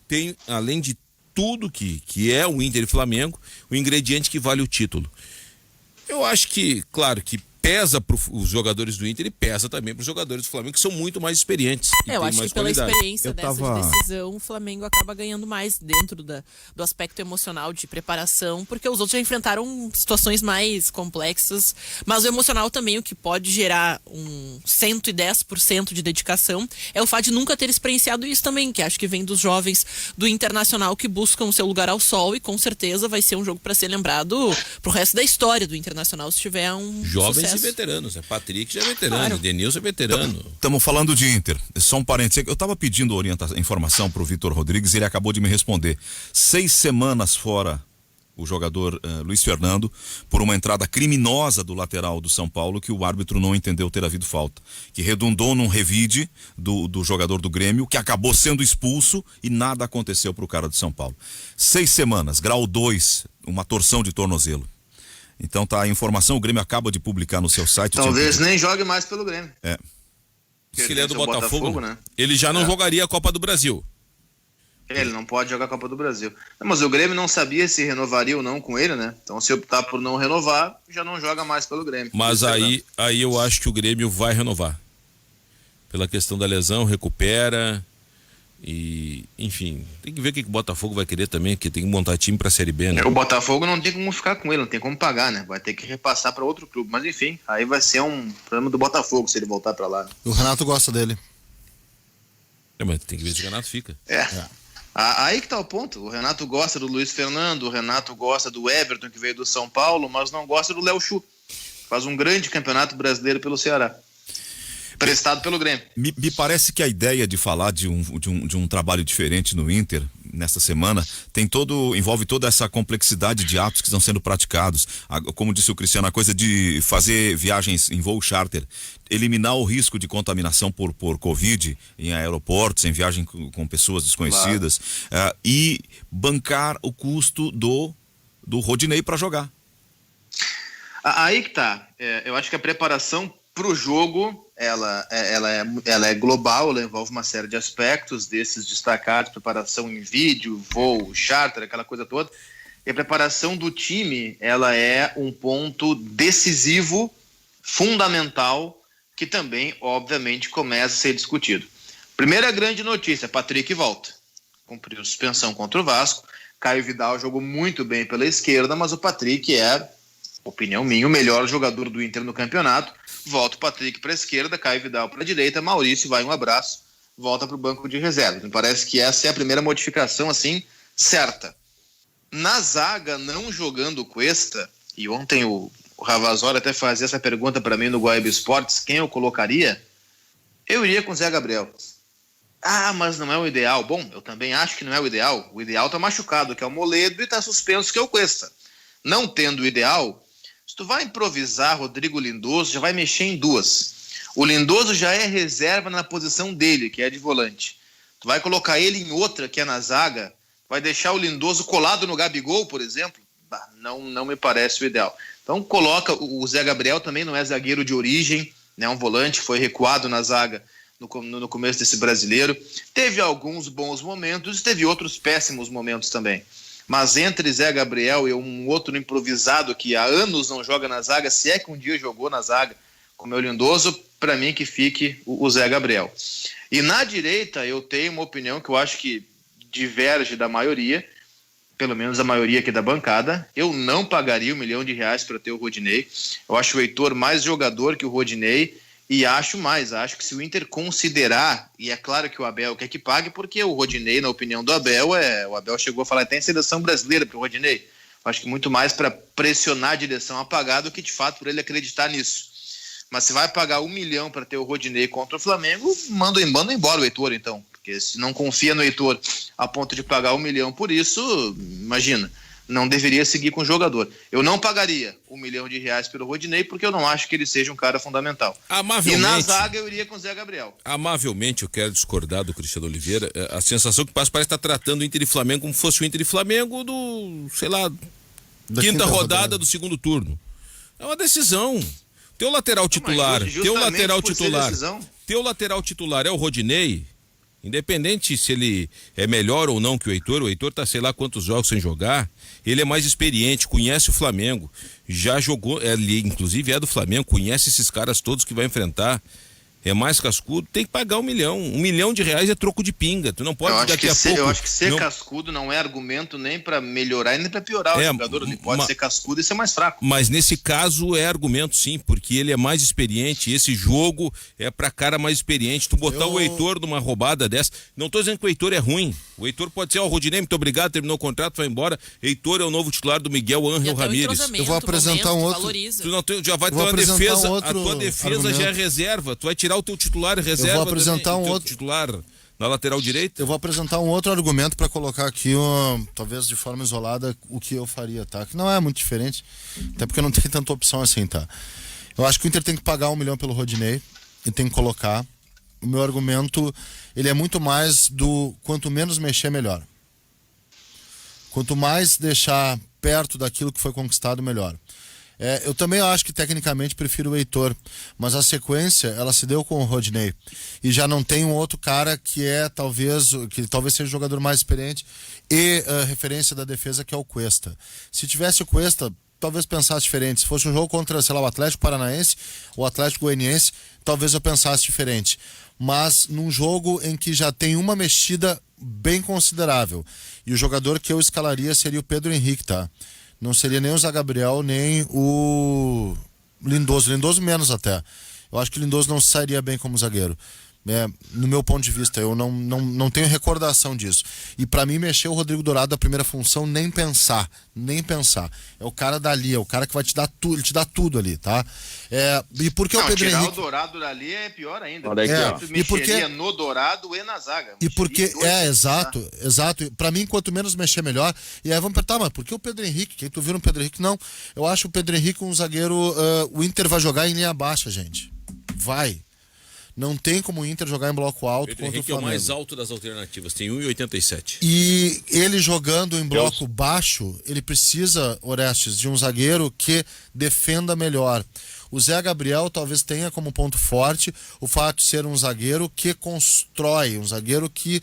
tem, além de tudo que é o Inter e Flamengo, o ingrediente que vale o título. Eu acho que, claro, que pesa para os jogadores do Inter e pesa também para os jogadores do Flamengo, que são muito mais experientes. Eu acho que pela experiência dessa decisão, o Flamengo acaba ganhando mais dentro do aspecto emocional de preparação, porque os outros já enfrentaram situações mais complexas, mas o emocional também, o que pode gerar um 110% de dedicação, é o fato de nunca ter experienciado isso também, que acho que vem dos jovens do Internacional que buscam o seu lugar ao sol, e com certeza vai ser um jogo para ser lembrado pro resto da história do Internacional, se tiver um jovens sucesso. E veteranos, Patrick já é veterano, claro. Denilson é veterano. Estamos falando de Inter, só um parênteses, eu estava pedindo informação para o Vitor Rodrigues e ele acabou de me responder. 6 semanas fora o jogador Luiz Fernando, por uma entrada criminosa do lateral do São Paulo, que o árbitro não entendeu ter havido falta, que redundou num revide do jogador do Grêmio, que acabou sendo expulso e nada aconteceu para o cara do São Paulo. 6 semanas, grau 2, uma torção de tornozelo. Então tá a informação, o Grêmio acaba de publicar no seu site. Talvez nem jogue mais pelo Grêmio. Se ele é do Botafogo, né? Ele já não jogaria a Copa do Brasil. Ele não pode jogar a Copa do Brasil. Mas o Grêmio não sabia se renovaria ou não com ele, né? Então se optar por não renovar, já não joga mais pelo Grêmio. Mas aí eu acho que o Grêmio vai renovar. Pela questão da lesão, recupera. E, enfim, tem que ver o que o Botafogo vai querer também, que tem que montar time pra Série B, né? O Botafogo não tem como ficar com ele, não tem como pagar, né? Vai ter que repassar pra outro clube, mas enfim, aí vai ser um problema do Botafogo se ele voltar pra lá. O Renato gosta dele. Mas tem que ver se o Renato fica. Aí que tá o ponto, o Renato gosta do Luiz Fernando, o Renato gosta do Everton, que veio do São Paulo, mas não gosta do Léo Chu, faz um grande campeonato brasileiro pelo Ceará. Prestado pelo Grêmio. Me parece que a ideia de falar de um trabalho diferente no Inter nesta semana envolve toda essa complexidade de atos que estão sendo praticados. Como disse o Cristiano, a coisa de fazer viagens em voo charter, eliminar o risco de contaminação por Covid em aeroportos, em viagem com pessoas desconhecidas, e bancar o custo do Rodinei para jogar. Aí que tá. Eu acho que a preparação pro jogo ela é global, ela envolve uma série de aspectos desses destacados, preparação em vídeo, voo, charter, aquela coisa toda. E a preparação do time, ela é um ponto decisivo fundamental que também, obviamente, começa a ser discutido. Primeira grande notícia, Patrick volta. Cumpriu suspensão contra o Vasco. Caio Vidal jogou muito bem pela esquerda, mas o Patrick é, opinião minha, o melhor jogador do Inter no campeonato. Volta o Patrick para a esquerda, Caio Vidal para a direita, Maurício vai um abraço, volta para o banco de reserva. Me parece que essa é a primeira modificação, assim, certa. Na zaga, não jogando o Cuesta, e ontem o Ravazoli até fazia essa pergunta para mim no Guaíba Esportes, quem eu colocaria? Eu iria com o Zé Gabriel. Ah, mas não é o ideal. Bom, eu também acho que não é o ideal. O ideal tá machucado, que é o Moledo, e tá suspenso, que é o Cuesta. Não tendo o ideal, se tu vai improvisar Rodrigo Lindoso, já vai mexer em duas. O Lindoso já é reserva na posição dele, que é de volante. Tu vai colocar ele em outra, que é na zaga, vai deixar o Lindoso colado no Gabigol, por exemplo? Não me parece o ideal. Então coloca, o Zé Gabriel também não é zagueiro de origem, né, um volante, foi recuado na zaga no começo desse brasileiro. Teve alguns bons momentos, teve outros péssimos momentos também. Mas entre Zé Gabriel e um outro improvisado que há anos não joga na zaga, se é que um dia jogou na zaga, como é o Lindoso, para mim que fique o Zé Gabriel. E na direita eu tenho uma opinião que eu acho que diverge da maioria, pelo menos a maioria aqui da bancada. Eu não pagaria R$1 milhão para ter o Rodinei. Eu acho o Heitor mais jogador que o Rodinei. E acho que se o Inter considerar, e é claro que o Abel quer que pague, porque o Rodinei, na opinião do Abel, o Abel chegou a falar até em seleção brasileira para o Rodinei. Eu acho que muito mais para pressionar a direção a pagar do que de fato por ele acreditar nisso. Mas se vai pagar R$1 milhão para ter o Rodinei contra o Flamengo, manda embora o Heitor então. Porque se não confia no Heitor a ponto de pagar R$1 milhão por isso, imagina, não deveria seguir com o jogador. Eu não pagaria R$1 milhão pelo Rodinei, porque eu não acho que ele seja um cara fundamental. E na zaga eu iria com o Zé Gabriel. Amavelmente eu quero discordar do Cristiano Oliveira. A sensação que parece estar tratando o Inter e Flamengo como fosse o Inter e Flamengo do, sei lá, quinta rodada do segundo turno. É uma decisão. Teu lateral titular é o Rodinei. Independente se ele é melhor ou não que o Heitor tá sei lá quantos jogos sem jogar, ele é mais experiente, conhece o Flamengo, já jogou, ele inclusive é do Flamengo, conhece esses caras todos que vai enfrentar, é mais cascudo, tem que pagar R$1 milhão. R$1 milhão é troco de pinga, tu não pode daqui a pouco... Eu acho que ser cascudo não é argumento nem pra melhorar e nem pra piorar o jogador, ele pode ser cascudo e ser mais fraco. Mas nesse caso é argumento sim, porque ele é mais experiente, esse jogo é pra cara mais experiente, tu botar o Heitor numa roubada dessa, não tô dizendo que o Heitor é ruim, o Heitor pode ser, o Rodinei, muito obrigado, terminou o contrato, vai embora, Heitor é o novo titular do Miguel Ángel Ramírez. Eu vou apresentar um outro... Tu já vai ter uma defesa, a tua defesa já é reserva, tu vai tirar o teu titular reserva. Eu vou apresentar um outro titular na lateral direita. Eu vou apresentar um outro argumento para colocar aqui, talvez de forma isolada, o que eu faria, tá? Que não é muito diferente, até porque não tem tanta opção assim, tá? Eu acho que o Inter tem que pagar R$1 milhão pelo Rodinei e tem que colocar. O meu argumento, ele é muito mais do quanto menos mexer, melhor. Quanto mais deixar perto daquilo que foi conquistado, melhor. Eu também acho que tecnicamente prefiro o Heitor, mas a sequência ela se deu com o Rodinei e já não tem um outro cara que talvez seja o jogador mais experiente e referência da defesa, que é o Cuesta. Se tivesse o Cuesta, talvez pensasse diferente. Se fosse um jogo contra, sei lá, o Atlético Paranaense ou o Atlético Goianiense, talvez eu pensasse diferente. Mas num jogo em que já tem uma mexida bem considerável, e o jogador que eu escalaria seria o Pedro Henrique, tá? Não seria nem o Zé Gabriel, nem o Lindoso. Lindoso menos até. Eu acho que o Lindoso não sairia bem como zagueiro. No meu ponto de vista, eu não tenho recordação disso. E pra mim, mexer o Rodrigo Dourado da primeira função, nem pensar. É o cara dali, é o cara que vai te dar tudo, ele te dá tudo ali, tá? E por que o Pedro Henrique... o Dourado dali é pior ainda. Olha aqui, e porque no Dourado e na zaga. E porque, exato. Pra mim, quanto menos mexer, melhor. E aí vamos perguntar, mas por que o Pedro Henrique? Quem tu viu no Pedro Henrique? Não, eu acho o Pedro Henrique um zagueiro... o Inter vai jogar em linha baixa, gente. Vai. Não tem como o Inter jogar em bloco alto Pedro contra Henrique o Flamengo. É o mais alto das alternativas, tem 1,87. E ele jogando em bloco baixo, ele precisa, Orestes, de um zagueiro que defenda melhor. O Zé Gabriel talvez tenha como ponto forte o fato de ser um zagueiro que constrói, um zagueiro que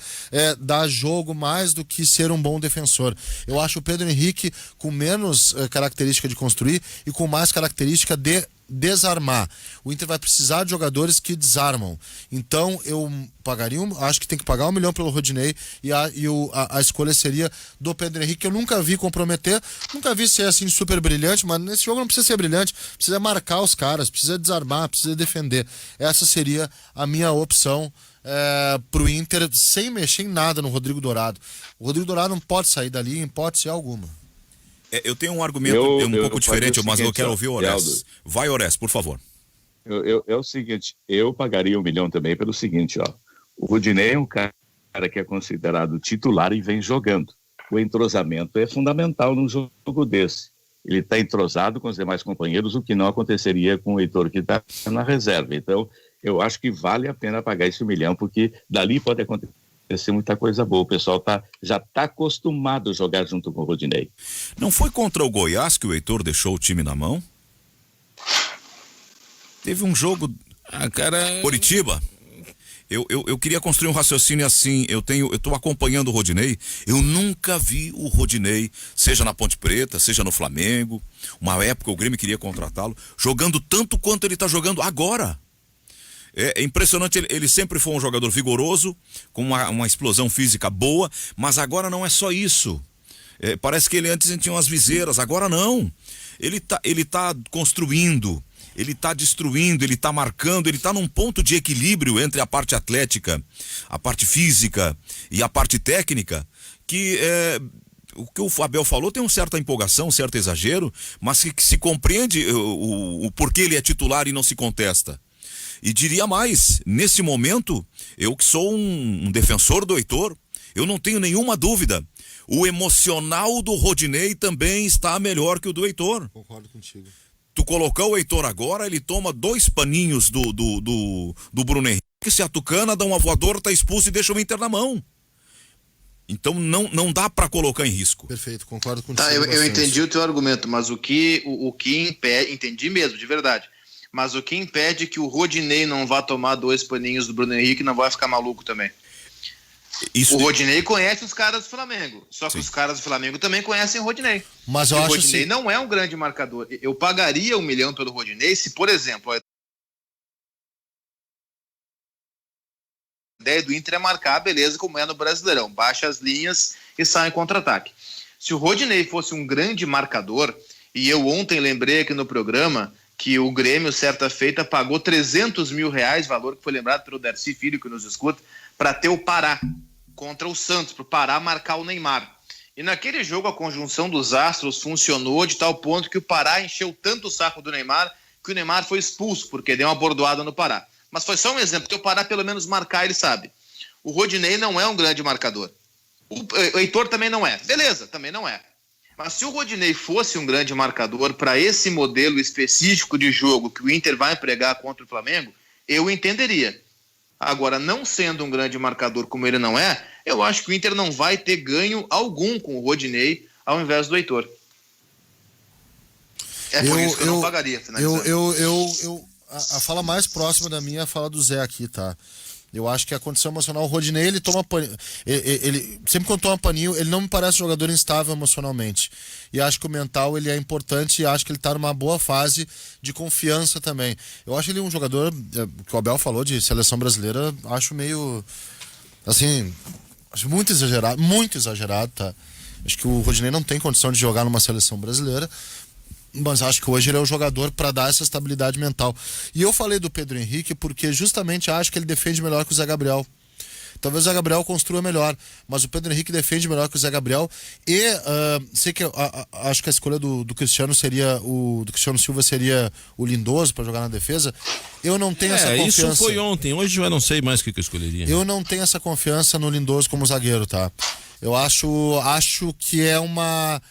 dá jogo mais do que ser um bom defensor. Eu acho o Pedro Henrique com menos característica de construir e com mais característica de desarmar. O Inter vai precisar de jogadores que desarmam. Então eu pagaria, acho que tem que pagar 1 milhão pelo Rodinei e a escolha seria do Pedro Henrique, que eu nunca vi comprometer, nunca vi ser assim super brilhante, mas nesse jogo não precisa ser brilhante, precisa marcar os caras, precisa desarmar, precisa defender. Essa seria a minha opção pro Inter, sem mexer em nada no Rodrigo Dourado. O Rodrigo Dourado não pode sair dali em hipótese alguma. Eu tenho um argumento um pouco diferente, mas eu quero ouvir o Ores. Vai, Ores, por favor. É o seguinte, eu pagaria 1 milhão também pelo seguinte, ó. O Rodinei é um cara que é considerado titular e vem jogando. O entrosamento é fundamental num jogo desse. Ele está entrosado com os demais companheiros, o que não aconteceria com o Heitor, que está na reserva. Então, eu acho que vale a pena pagar esse 1 milhão, porque dali pode acontecer muita coisa boa. O pessoal já está acostumado a jogar junto com o Rodinei. Não foi contra o Goiás que o Heitor deixou o time na mão? Teve um jogo... Curitiba. Eu queria construir um raciocínio assim. Eu tô acompanhando o Rodinei. Eu nunca vi o Rodinei, seja na Ponte Preta, seja no Flamengo. Uma época o Grêmio queria contratá-lo, jogando tanto quanto ele tá jogando agora. É impressionante, ele sempre foi um jogador vigoroso, com uma explosão física boa, mas agora não é só isso. Parece que ele antes tinha umas viseiras, agora não. Ele tá construindo, ele tá destruindo, ele tá marcando, ele tá num ponto de equilíbrio entre a parte atlética, a parte física e a parte técnica, que o que o Abel falou tem uma certa empolgação, um certo exagero, mas que se compreende o porquê ele é titular e não se contesta. E diria mais, nesse momento, eu que sou um defensor do Heitor, eu não tenho nenhuma dúvida, o emocional do Rodinei também está melhor que o do Heitor. Concordo contigo. Tu colocar o Heitor agora, ele toma 2 paninhos do Bruno Henrique, se a Tucana dá uma voadora, tá expulso e deixa o Inter na mão. Então não dá pra colocar em risco. Perfeito, concordo contigo. Tá, eu entendi o teu argumento, mas o que impede, entendi mesmo, de verdade. Mas o que impede que o Rodinei não vá tomar 2 paninhos do Bruno Henrique não vai ficar maluco também. O Rodinei conhece os caras do Flamengo, só que os caras do Flamengo também conhecem o Rodinei. Mas eu acho o Rodinei assim... não é um grande marcador. Eu pagaria 1 milhão pelo Rodinei se, por exemplo, a ideia do Inter é marcar, beleza, como é no Brasileirão, baixa as linhas e sai em contra-ataque. Se o Rodinei fosse um grande marcador, e eu ontem lembrei aqui no programa que o Grêmio, certa feita, pagou 300 mil reais, valor que foi lembrado pelo Darcy Filho, que nos escuta, para ter o Pará contra o Santos, para o Pará marcar o Neymar. E naquele jogo a conjunção dos astros funcionou de tal ponto que o Pará encheu tanto o saco do Neymar que o Neymar foi expulso, porque deu uma bordoada no Pará. Mas foi só um exemplo, porque o Pará pelo menos marcar ele sabe. O Rodinei não é um grande marcador. O Heitor também não é. Beleza, também não é. Mas se o Rodinei fosse um grande marcador para esse modelo específico de jogo que o Inter vai empregar contra o Flamengo, eu entenderia. Agora, não sendo um grande marcador como ele não é, eu acho que o Inter não vai ter ganho algum com o Rodinei ao invés do Heitor. Por isso que eu não pagaria. A fala mais próxima da minha é a fala do Zé aqui, tá? Eu acho que a condição emocional, o Rodinei, ele toma paninho, ele sempre quando toma paninho, ele não me parece um jogador instável emocionalmente. E acho que o mental, ele é importante e acho que ele tá numa boa fase de confiança também. Eu acho ele um jogador, que o Abel falou de seleção brasileira, acho meio, assim, acho muito exagerado, tá? Acho que o Rodinei não tem condição de jogar numa seleção brasileira, mas acho que hoje ele é o jogador para dar essa estabilidade mental. E eu falei do Pedro Henrique porque justamente acho que ele defende melhor que o Zé Gabriel. Talvez o Zé Gabriel construa melhor, mas o Pedro Henrique defende melhor que o Zé Gabriel. E sei que acho que a escolha do Cristiano seria do Cristiano Silva seria o Lindoso para jogar na defesa. Eu não tenho essa confiança. Isso foi ontem, hoje eu não sei mais o que eu escolheria. Eu não tenho essa confiança no Lindoso como zagueiro, tá? Eu acho que é uma...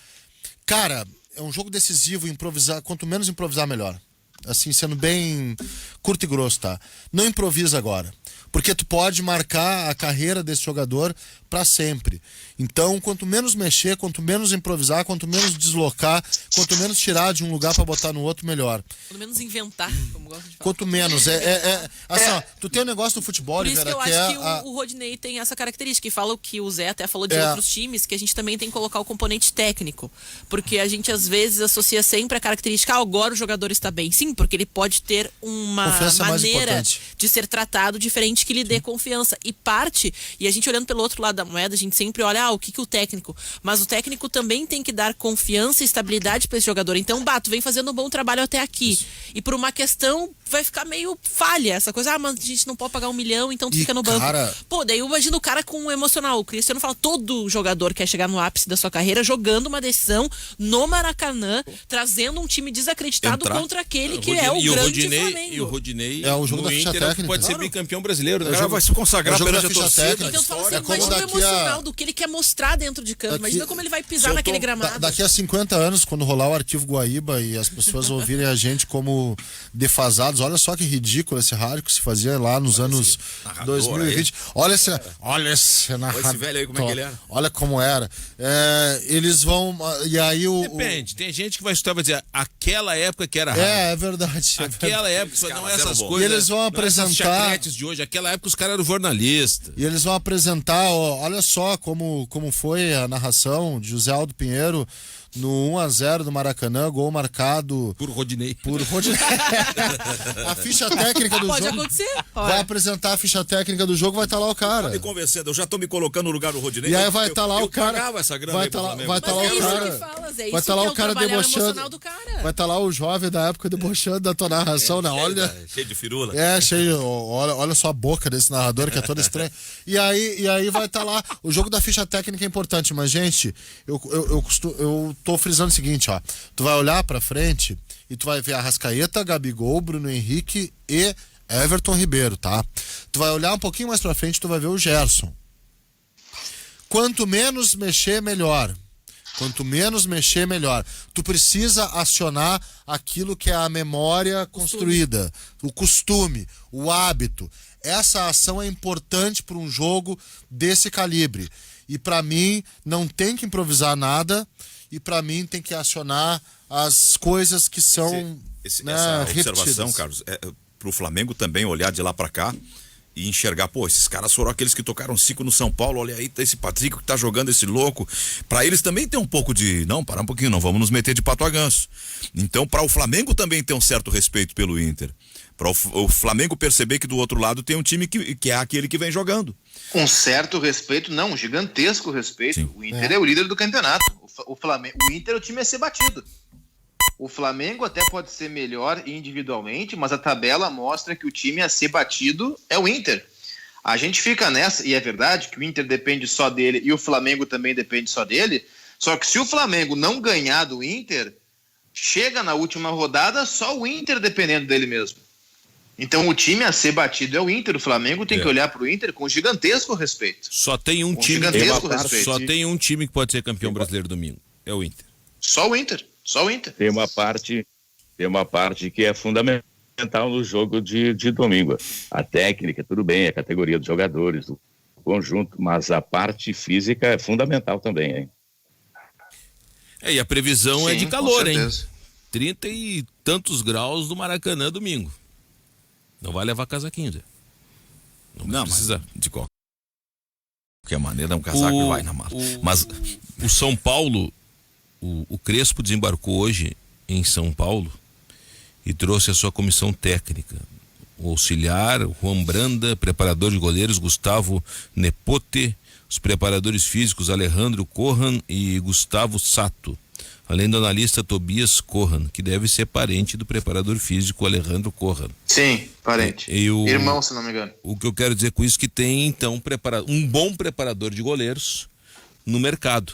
Cara, é um jogo decisivo, improvisar, quanto menos improvisar, melhor. Assim, sendo bem curto e grosso, tá? Não improvisa agora. Porque tu pode marcar a carreira desse jogador para sempre. Então, quanto menos mexer, quanto menos improvisar, quanto menos deslocar, quanto menos tirar de um lugar para botar no outro, melhor. Quanto menos inventar, como gosto de falar. Quanto menos. Assim, ó, tu tem um negócio no futebol, Por isso que eu Oliveira, acho que o Rodinei tem essa característica. E fala o que o Zé até falou de outros times, que a gente também tem que colocar o componente técnico. Porque a gente, às vezes, associa sempre a característica, agora o jogador está bem. Sim, porque ele pode ter uma maneira de ser tratado diferente que lhe dê confiança. E parte, e a gente olhando pelo outro lado da moeda, a gente sempre olha, o que o técnico... Mas o técnico também tem que dar confiança e estabilidade para esse jogador. Então, Bato, vem fazendo um bom trabalho até aqui. Isso. E por uma questão, vai ficar meio falha essa coisa. Mas a gente não pode pagar 1 milhão, então tu fica no banco. Pô, daí eu imagino o cara com um emocional. O Cristiano fala, todo jogador quer chegar no ápice da sua carreira jogando uma decisão no Maracanã, trazendo um time desacreditado contra aquele que é o grande Flamengo. E o Rodinei, é o jogo da ficha técnica. Pode ser bicampeão brasileiro. O cara vai se consagrar perante a torcida. Então tu fala assim, imagina o emocional do que ele quer mostrar dentro de campo. Imagina como ele vai pisar naquele gramado. Daqui a 50 anos, quando rolar o Arquivo Guaíba e as pessoas ouvirem a gente como defasados, olha só que ridículo esse rádio que se fazia lá nos anos 2020. Olha esse narrador. Esse velho aí, como é que ele era? Olha como era. Eles vão... E aí Depende. Tem gente que vai escutar e vai dizer, aquela época que era rádio. É verdade. Aquela época, não essas coisas. E eles vão apresentar... chacretes de hoje. Aquela época os caras eram jornalistas. E eles vão apresentar, olha só como foi a narração de José Aldo Pinheiro no 1-0 do Maracanã, gol marcado por Rodinei. A ficha técnica do Pode jogo. acontecer. Vai apresentar a ficha técnica do jogo, vai estar lá o cara. Tá me convencendo, eu já tô me colocando no lugar do Rodinei. E aí vai estar lá o cara. Vai estar lá o cara. Vai estar lá o cara debochando. Vai estar lá o jovem da época debochando da tua narração, né? Olha. Cheio de firula. Cheio. Olha só a boca desse narrador que é toda estranha. E aí vai estar lá. O jogo da ficha técnica é importante, mas, gente, eu tô frisando o seguinte, ó. Tu vai olhar pra frente e tu vai ver Arrascaeta, Gabigol, Bruno Henrique e Everton Ribeiro, tá? Tu vai olhar um pouquinho mais pra frente, tu vai ver o Gerson. Quanto menos mexer, melhor. Quanto menos mexer, melhor. Tu precisa acionar aquilo que é a memória construída, o costume, o hábito. Essa ação é importante para um jogo desse calibre. E para mim, não tem que improvisar nada. E para mim, tem que acionar as coisas que são essa observação, Carlos, para o Flamengo também olhar de lá para cá e enxergar, esses caras foram aqueles que tocaram 5 no São Paulo, olha aí, esse Patrick que tá jogando, esse louco. Para eles também tem um pouco de, não, parar um pouquinho, não vamos nos meter de pato a ganso. Então, para o Flamengo também tem um certo respeito pelo Inter. Para o Flamengo perceber que do outro lado tem um time que é aquele que vem jogando. Um certo respeito, não, um gigantesco respeito. Sim. O Inter é o líder do campeonato. O Inter é o time a ser batido. O Flamengo até pode ser melhor individualmente, mas a tabela mostra que o time a ser batido é o Inter. A gente fica nessa, e é verdade que o Inter depende só dele e o Flamengo também depende só dele, só que se o Flamengo não ganhar do Inter, chega na última rodada só o Inter dependendo dele mesmo. Então o time a ser batido é o Inter, o Flamengo tem que olhar para o Inter com gigantesco respeito. Só tem um time que pode ser campeão brasileiro domingo, é o Inter. Só o Inter. Tem uma parte que é fundamental no jogo de domingo. A técnica, tudo bem, a categoria dos jogadores, o conjunto, mas a parte física é fundamental também, hein? E a previsão Sim, é de calor, hein? 30 e tantos graus no Maracanã domingo. Não vai levar casaquinho, Zé. Não precisa. De qualquer maneira, um casaco vai na mala. Mas o São Paulo, o Crespo desembarcou hoje em São Paulo e trouxe a sua comissão técnica. O auxiliar, Juan Branda, preparador de goleiros, Gustavo Nepote, os preparadores físicos, Alejandro Corran e Gustavo Sato. Além do analista Tobias Corran, que deve ser parente do preparador físico Alejandro Corran. Sim, parente. Irmão, se não me engano. O que eu quero dizer com isso é que tem, então, um bom preparador de goleiros no mercado.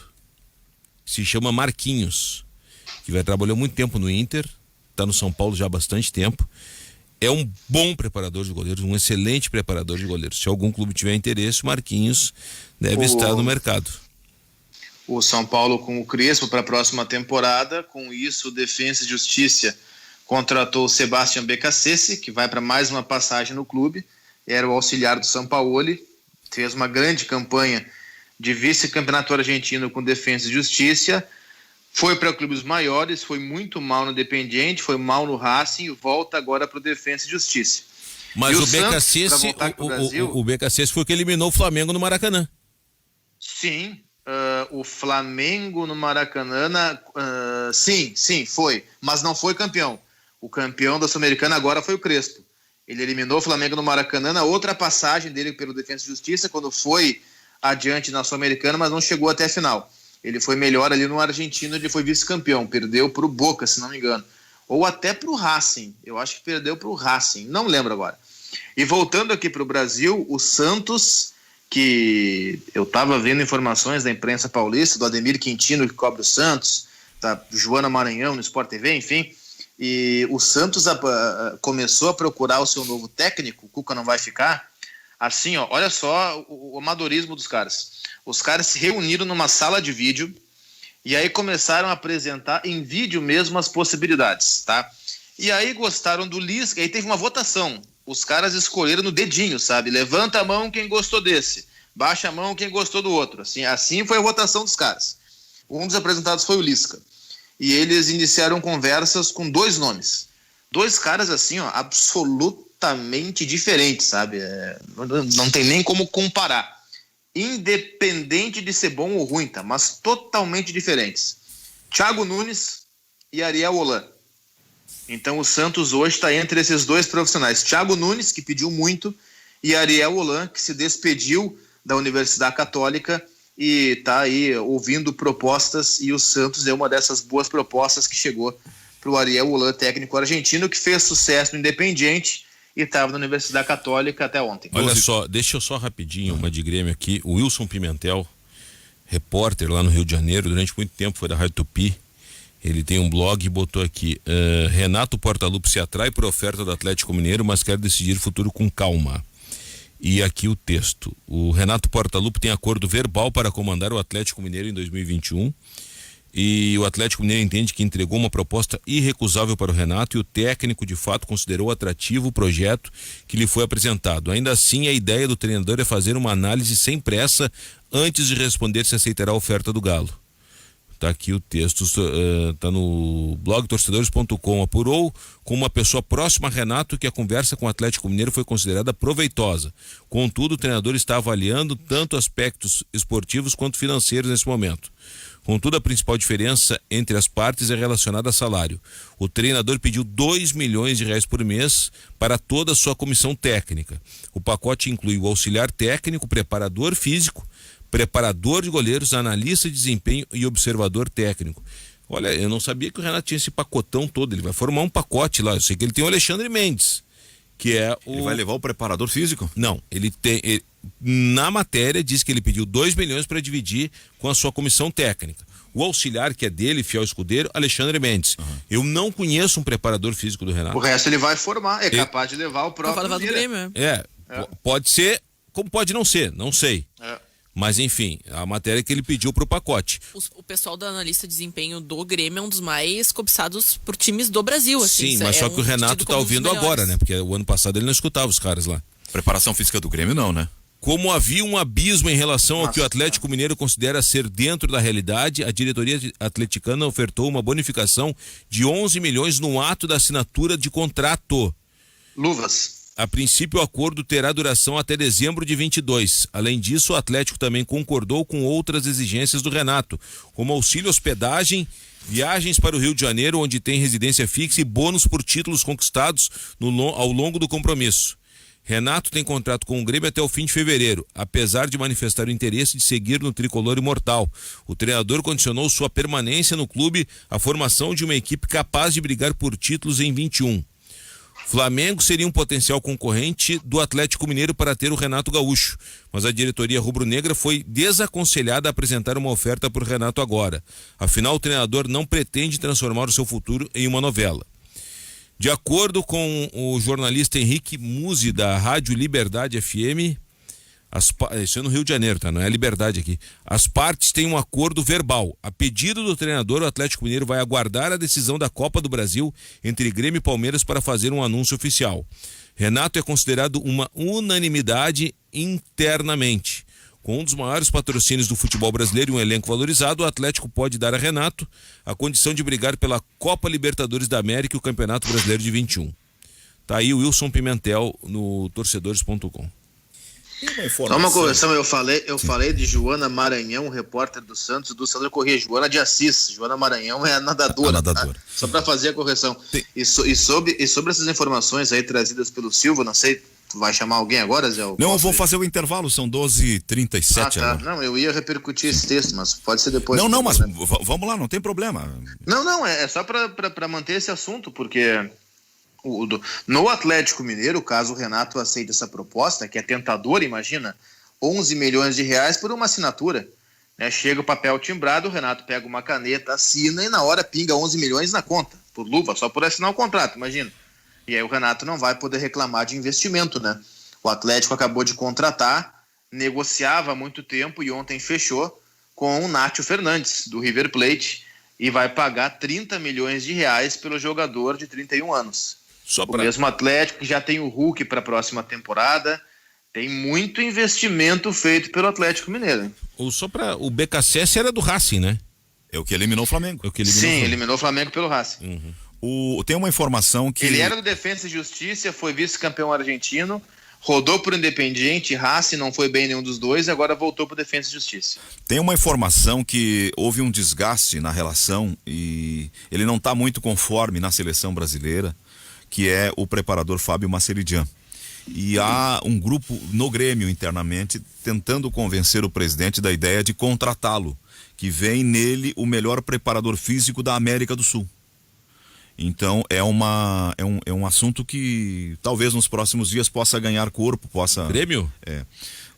Se chama Marquinhos, que trabalhou muito tempo no Inter, está no São Paulo já há bastante tempo. É um bom preparador de goleiros, um excelente preparador de goleiros. Se algum clube tiver interesse, Marquinhos deve estar no mercado. O São Paulo com o Crespo para a próxima temporada. Com isso, o Defensa e Justiça contratou o Sebastian Becassese, que vai para mais uma passagem no clube. era o auxiliar do Sampaoli, fez uma grande campanha de vice-campeonato argentino com Defensa e Justiça, foi para clubes maiores, foi muito mal no Independiente, foi mal no Racing e volta agora para o Defensa e Justiça. Mas E o Santos, pra BKSS, voltar pro Brasil, o BKSS foi o que eliminou o Flamengo no Maracanã. sim, o Flamengo no Maracanã, sim, foi, mas não foi campeão. O campeão da Sul-Americana agora foi o Crespo. Ele eliminou o Flamengo no Maracanã, na outra passagem dele pelo Defensa e Justiça, quando foi adiante na Sul-Americana, mas não chegou até a final. Ele foi melhor ali no Argentino, ele foi vice-campeão, perdeu para o Boca, se não me engano. Ou até para o Racing, eu acho que perdeu para o Racing, não lembro agora. E voltando aqui para o Brasil, o Santos, que eu estava vendo informações da imprensa paulista, do Ademir Quintino, que cobre o Santos, da Joana Maranhão no Sport TV, enfim, e o Santos começou a procurar o seu novo técnico, o Cuca não vai ficar, assim, ó, olha só o amadorismo dos caras. Os caras se reuniram numa sala de vídeo e aí começaram a apresentar em vídeo mesmo as possibilidades, tá? E aí gostaram do Lisca, aí teve uma votação. Os caras escolheram no dedinho, sabe? Levanta a mão quem gostou desse, baixa a mão quem gostou do outro. Assim foi a votação dos caras. Um dos apresentados foi o Lisca. E eles iniciaram conversas com 2 nomes. 2 caras assim, ó, absolutamente diferentes, sabe? Não tem nem como comparar. Independente de ser bom ou ruim, tá? Mas totalmente diferentes. Thiago Nunes e Ariel Holan. Então o Santos hoje está entre esses 2 profissionais. Thiago Nunes, que pediu muito, e Ariel Holan, que se despediu da Universidade Católica e está aí ouvindo propostas, e o Santos é uma dessas boas propostas que chegou para o Ariel Holan, técnico argentino, que fez sucesso no Independiente e estava na Universidade Católica até ontem. Olha só, deixa eu só rapidinho uma de Grêmio aqui. O Wilson Pimentel, repórter lá no Rio de Janeiro, durante muito tempo foi da Rádio Tupi. Ele tem um blog e botou aqui: Renato Portaluppi se atrai por oferta do Atlético Mineiro, mas quer decidir futuro com calma. E aqui o texto: o Renato Portaluppi tem acordo verbal para comandar o Atlético Mineiro em 2021. E o Atlético Mineiro entende que entregou uma proposta irrecusável para o Renato, e o técnico de fato considerou atrativo o projeto que lhe foi apresentado. Ainda assim, a ideia do treinador é fazer uma análise sem pressa antes de responder se aceitará a oferta do Galo. Tá aqui o texto, tá no blog torcedores.com. Apurou com uma pessoa próxima a Renato que a conversa com o Atlético Mineiro foi considerada proveitosa. Contudo, o treinador está avaliando tanto aspectos esportivos quanto financeiros nesse momento. Contudo, a principal diferença entre as partes é relacionada a salário. O treinador pediu R$2 milhões por mês para toda a sua comissão técnica. O pacote inclui o auxiliar técnico, preparador físico, preparador de goleiros, analista de desempenho e observador técnico. Olha, eu não sabia que o Renato tinha esse pacotão todo. Ele vai formar um pacote lá. Eu sei que ele tem o Alexandre Mendes, que é o... Ele vai levar o preparador físico? Não, ele tem... na matéria diz que ele pediu R$2 milhões para dividir com a sua comissão técnica. O auxiliar, que é dele, fiel escudeiro, Alexandre Mendes. Uhum. Eu não conheço um preparador físico do Renato. O resto ele vai formar, capaz de levar o próprio do Grêmio. Pode ser, como pode não ser, não sei. Mas enfim, a matéria que ele pediu pro pacote. O pessoal da analista de desempenho do Grêmio é um dos mais cobiçados por times do Brasil. Assim. Sim, mas só que o Renato tá ouvindo agora, né? Porque o ano passado ele não escutava os caras lá. Preparação física do Grêmio não, né? Como havia um abismo em relação ao que o Atlético Mineiro considera ser dentro da realidade, a diretoria atleticana ofertou uma bonificação de 11 milhões no ato da assinatura de contrato. Luvas. A princípio, o acordo terá duração até dezembro de 22. Além disso, o Atlético também concordou com outras exigências do Renato, como auxílio hospedagem, viagens para o Rio de Janeiro, onde tem residência fixa, e bônus por títulos conquistados ao longo do compromisso. Renato tem contrato com o Grêmio até o fim de fevereiro, apesar de manifestar o interesse de seguir no tricolor imortal. O treinador condicionou sua permanência no clube à formação de uma equipe capaz de brigar por títulos em 21. Flamengo seria um potencial concorrente do Atlético Mineiro para ter o Renato Gaúcho, mas a diretoria rubro-negra foi desaconselhada a apresentar uma oferta por Renato agora. Afinal, o treinador não pretende transformar o seu futuro em uma novela. De acordo com o jornalista Henrique Musi, da Rádio Liberdade FM, Isso é no Rio de Janeiro, tá? Não é a Liberdade aqui. As partes têm um acordo verbal. A pedido do treinador, o Atlético Mineiro vai aguardar a decisão da Copa do Brasil entre Grêmio e Palmeiras para fazer um anúncio oficial. Renato é considerado uma unanimidade internamente. Com um dos maiores patrocínios do futebol brasileiro e um elenco valorizado, o Atlético pode dar a Renato a condição de brigar pela Copa Libertadores da América e o Campeonato Brasileiro de 21. Tá aí o Wilson Pimentel no torcedores.com. Só uma correção, eu falei de Joana Maranhão, repórter do Santos, do Sandro Corrêa. Joana de Assis, Joana Maranhão é a nadadora. Tá? Só para fazer a correção. E sobre essas informações aí trazidas pelo Silva, não sei, tu vai chamar alguém agora, Zé? Não, eu vou fazer o intervalo, são 12h37 tá. agora. Não, eu ia repercutir esse texto, mas pode ser depois. Não, mas vamos lá, não tem problema. Não, é só para manter esse assunto, porque no Atlético Mineiro, caso o Renato aceite essa proposta, que é tentadora, imagina, 11 milhões de reais por uma assinatura. Né? Chega o papel timbrado, o Renato pega uma caneta, assina e na hora pinga 11 milhões na conta, por luva, só por assinar o contrato, imagina. E aí o Renato não vai poder reclamar de investimento, né? O Atlético acabou de contratar, negociava há muito tempo e ontem fechou com o Nátio Fernandes, do River Plate, e vai pagar 30 milhões de reais pelo jogador de 31 anos. O mesmo Atlético que já tem o Hulk para a próxima temporada, tem muito investimento feito pelo Atlético Mineiro. O BKSS era do Racing, né? É o que eliminou o Flamengo. Eliminou o Flamengo pelo Racing. Tem uma informação que... Ele era do Defensa e Justiça, foi vice-campeão argentino, rodou por Independiente, Racing, não foi bem nenhum dos dois, e agora voltou para Defensa e Justiça. Tem uma informação que houve um desgaste na relação e ele não está muito conforme na seleção brasileira, que é o preparador Fábio Maceridian. E há um grupo no Grêmio internamente tentando convencer o presidente da ideia de contratá-lo, que vem nele o melhor preparador físico da América do Sul. Então é um assunto que talvez nos próximos dias possa ganhar corpo, possa... Grêmio? É.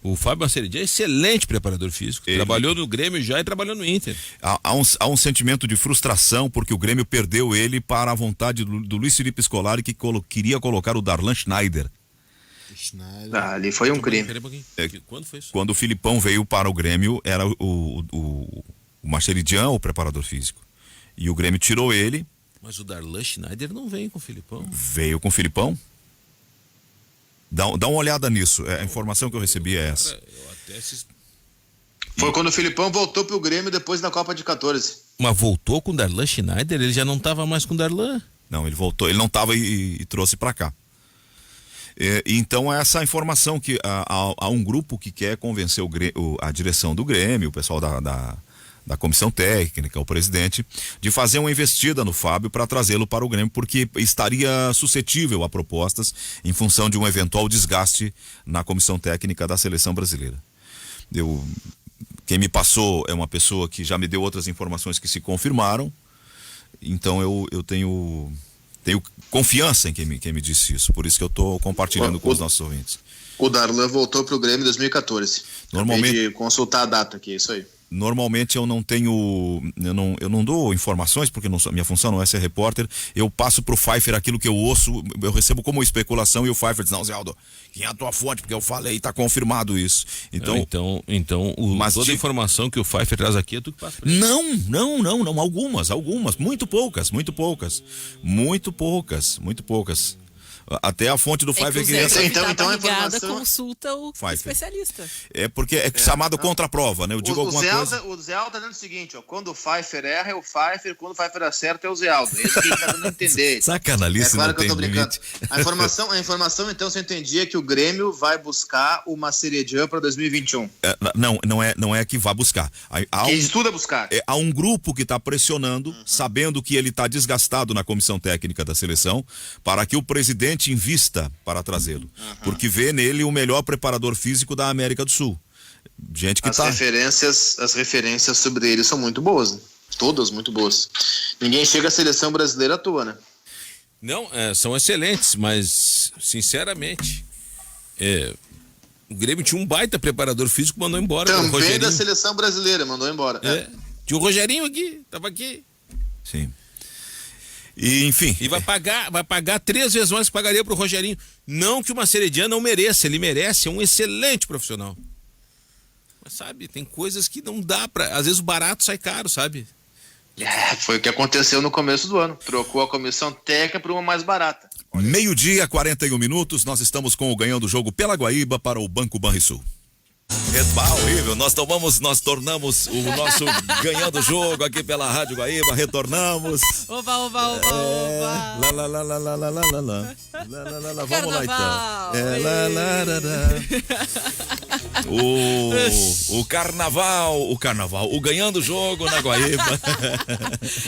O Fábio Maceridian é excelente preparador físico. Trabalhou no Grêmio já e trabalhou no Inter. Há um sentimento de frustração porque o Grêmio perdeu ele para a vontade do Luiz Felipe Scolari, que queria colocar o Darlan Schneider. Ali foi um crime. Quando foi isso? Quando o Filipão veio para o Grêmio, era o Maceridian o preparador físico. E o Grêmio tirou ele. Mas o Darlan Schneider não veio com o Filipão. Veio com o Filipão? Dá uma olhada nisso. A informação que eu recebi é essa. Foi quando o Filipão voltou pro Grêmio depois da Copa de 14. Mas voltou com o Darlan Schneider? Ele já não estava mais com o Darlan? Não, ele voltou. Ele não estava e trouxe para cá. Então essa informação que há um grupo que quer convencer a direção do Grêmio, o pessoal da comissão técnica, o presidente, de fazer uma investida no Fábio para trazê-lo para o Grêmio, porque estaria suscetível a propostas em função de um eventual desgaste na comissão técnica da seleção brasileira. Quem me passou é uma pessoa que já me deu outras informações que se confirmaram, então eu tenho confiança em quem me disse isso, por isso que eu estou compartilhando com os nossos ouvintes. O Darlan voltou para o Grêmio em 2014. Normalmente de consultar a data aqui, é isso aí. Normalmente eu não dou informações, porque minha função não é ser repórter. Eu passo pro Pfeiffer aquilo que eu ouço, eu recebo como especulação, e o Pfeiffer diz: não, Zé Aldo, quem é a tua fonte? Porque eu falei, tá confirmado isso. Então toda a informação que o Pfeiffer traz aqui é tudo que passa pra ele. Não, algumas, muito poucas. Até a fonte do Pfeiffer queria saber. Então a informação... consulta o especialista. É porque é chamado contra-prova, né? Eu digo alguma coisa. O Zé Aldo tá dizendo o seguinte, ó, quando o Pfeiffer erra é o Pfeiffer, quando o Pfeiffer acerta é o Zé Aldo. É isso que ele tá dando a entender. Sacanalice, claro não que eu tô tem brincando. limite. A informação, então, você entendia que o Grêmio vai buscar o Maceridian para 2021. Não é que vá buscar. Que estuda buscar. Há um grupo que está pressionando, sabendo que ele está desgastado na comissão técnica da seleção, para que o presidente invista para trazê-lo, porque vê nele o melhor preparador físico da América do Sul. Gente que as referências sobre ele são muito boas, né? Todas muito boas. Ninguém chega à seleção brasileira à toa, né? Não, são excelentes, mas sinceramente, o Grêmio tinha um baita preparador físico, mandou embora. Também da seleção brasileira, mandou embora. Tinha o Rogerinho aqui, tava aqui. Sim. E, enfim. E vai pagar 3 vezes mais que pagaria pro Rogerinho. Não que o Maceredian não mereça, ele merece, é um excelente profissional. Mas sabe, tem coisas que não dá pra. Às vezes o barato sai caro, sabe? Foi o que aconteceu no começo do ano. Trocou a comissão técnica por uma mais barata. 12:41, nós estamos com o Ganhando o Jogo pela Guaíba para o Banco Banrisul. Horrível, nós tornamos o nosso Ganhando o Jogo aqui pela Rádio Guaíba, retornamos. Oba. Vamos lá então. O carnaval, o Ganhando o Jogo na Guaíba.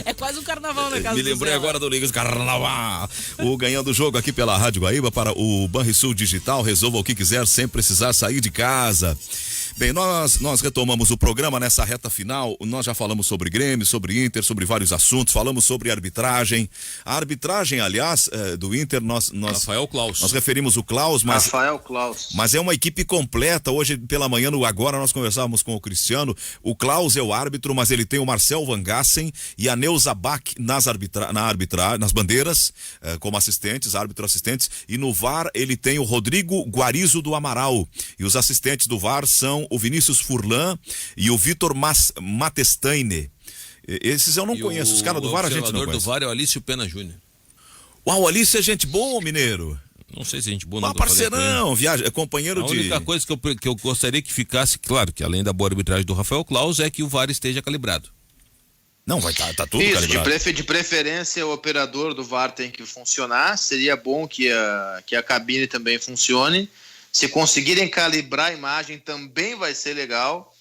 É quase um carnaval na casa Me do lembrei Zé. agora do Ligas Carnaval. O Ganhando o Jogo aqui pela Rádio Guaíba para o Banrisul Digital. Resolva o que quiser sem precisar sair de casa. Bem, nós retomamos o programa nessa reta final. Nós já falamos sobre Grêmio, sobre Inter, sobre vários assuntos. Falamos sobre arbitragem. A arbitragem, aliás, do Inter, nós Rafael Klaus. Nós referimos o Klaus, Rafael Klaus. mas é uma equipe completa. Hoje pela manhã, agora nós conversávamos com o Cristiano. O Klaus é o árbitro, mas ele tem o Marcel Van Gassen e a Neuza Bach nas bandeiras, como assistentes, árbitro assistentes. E no VAR ele tem o Rodrigo Guarizo do Amaral. E os assistentes do VAR são o Vinícius Furlan e o Vitor Matestaine. Esses eu não conheço. Os caras do VAR a gente não conhece. O observador do VAR é o Alício Pena Júnior. Uau, o Alício é gente boa, mineiro. Não sei se é gente boa, não. Parceirão, é companheiro A de... única coisa que eu gostaria que ficasse, claro, que além da boa arbitragem do Rafael Klaus, é que o VAR esteja calibrado. Não, tá tudo Isso, calibrado. de preferência o operador do VAR tem que funcionar. Seria bom que a cabine também funcione. Se conseguirem calibrar a imagem também vai ser legal.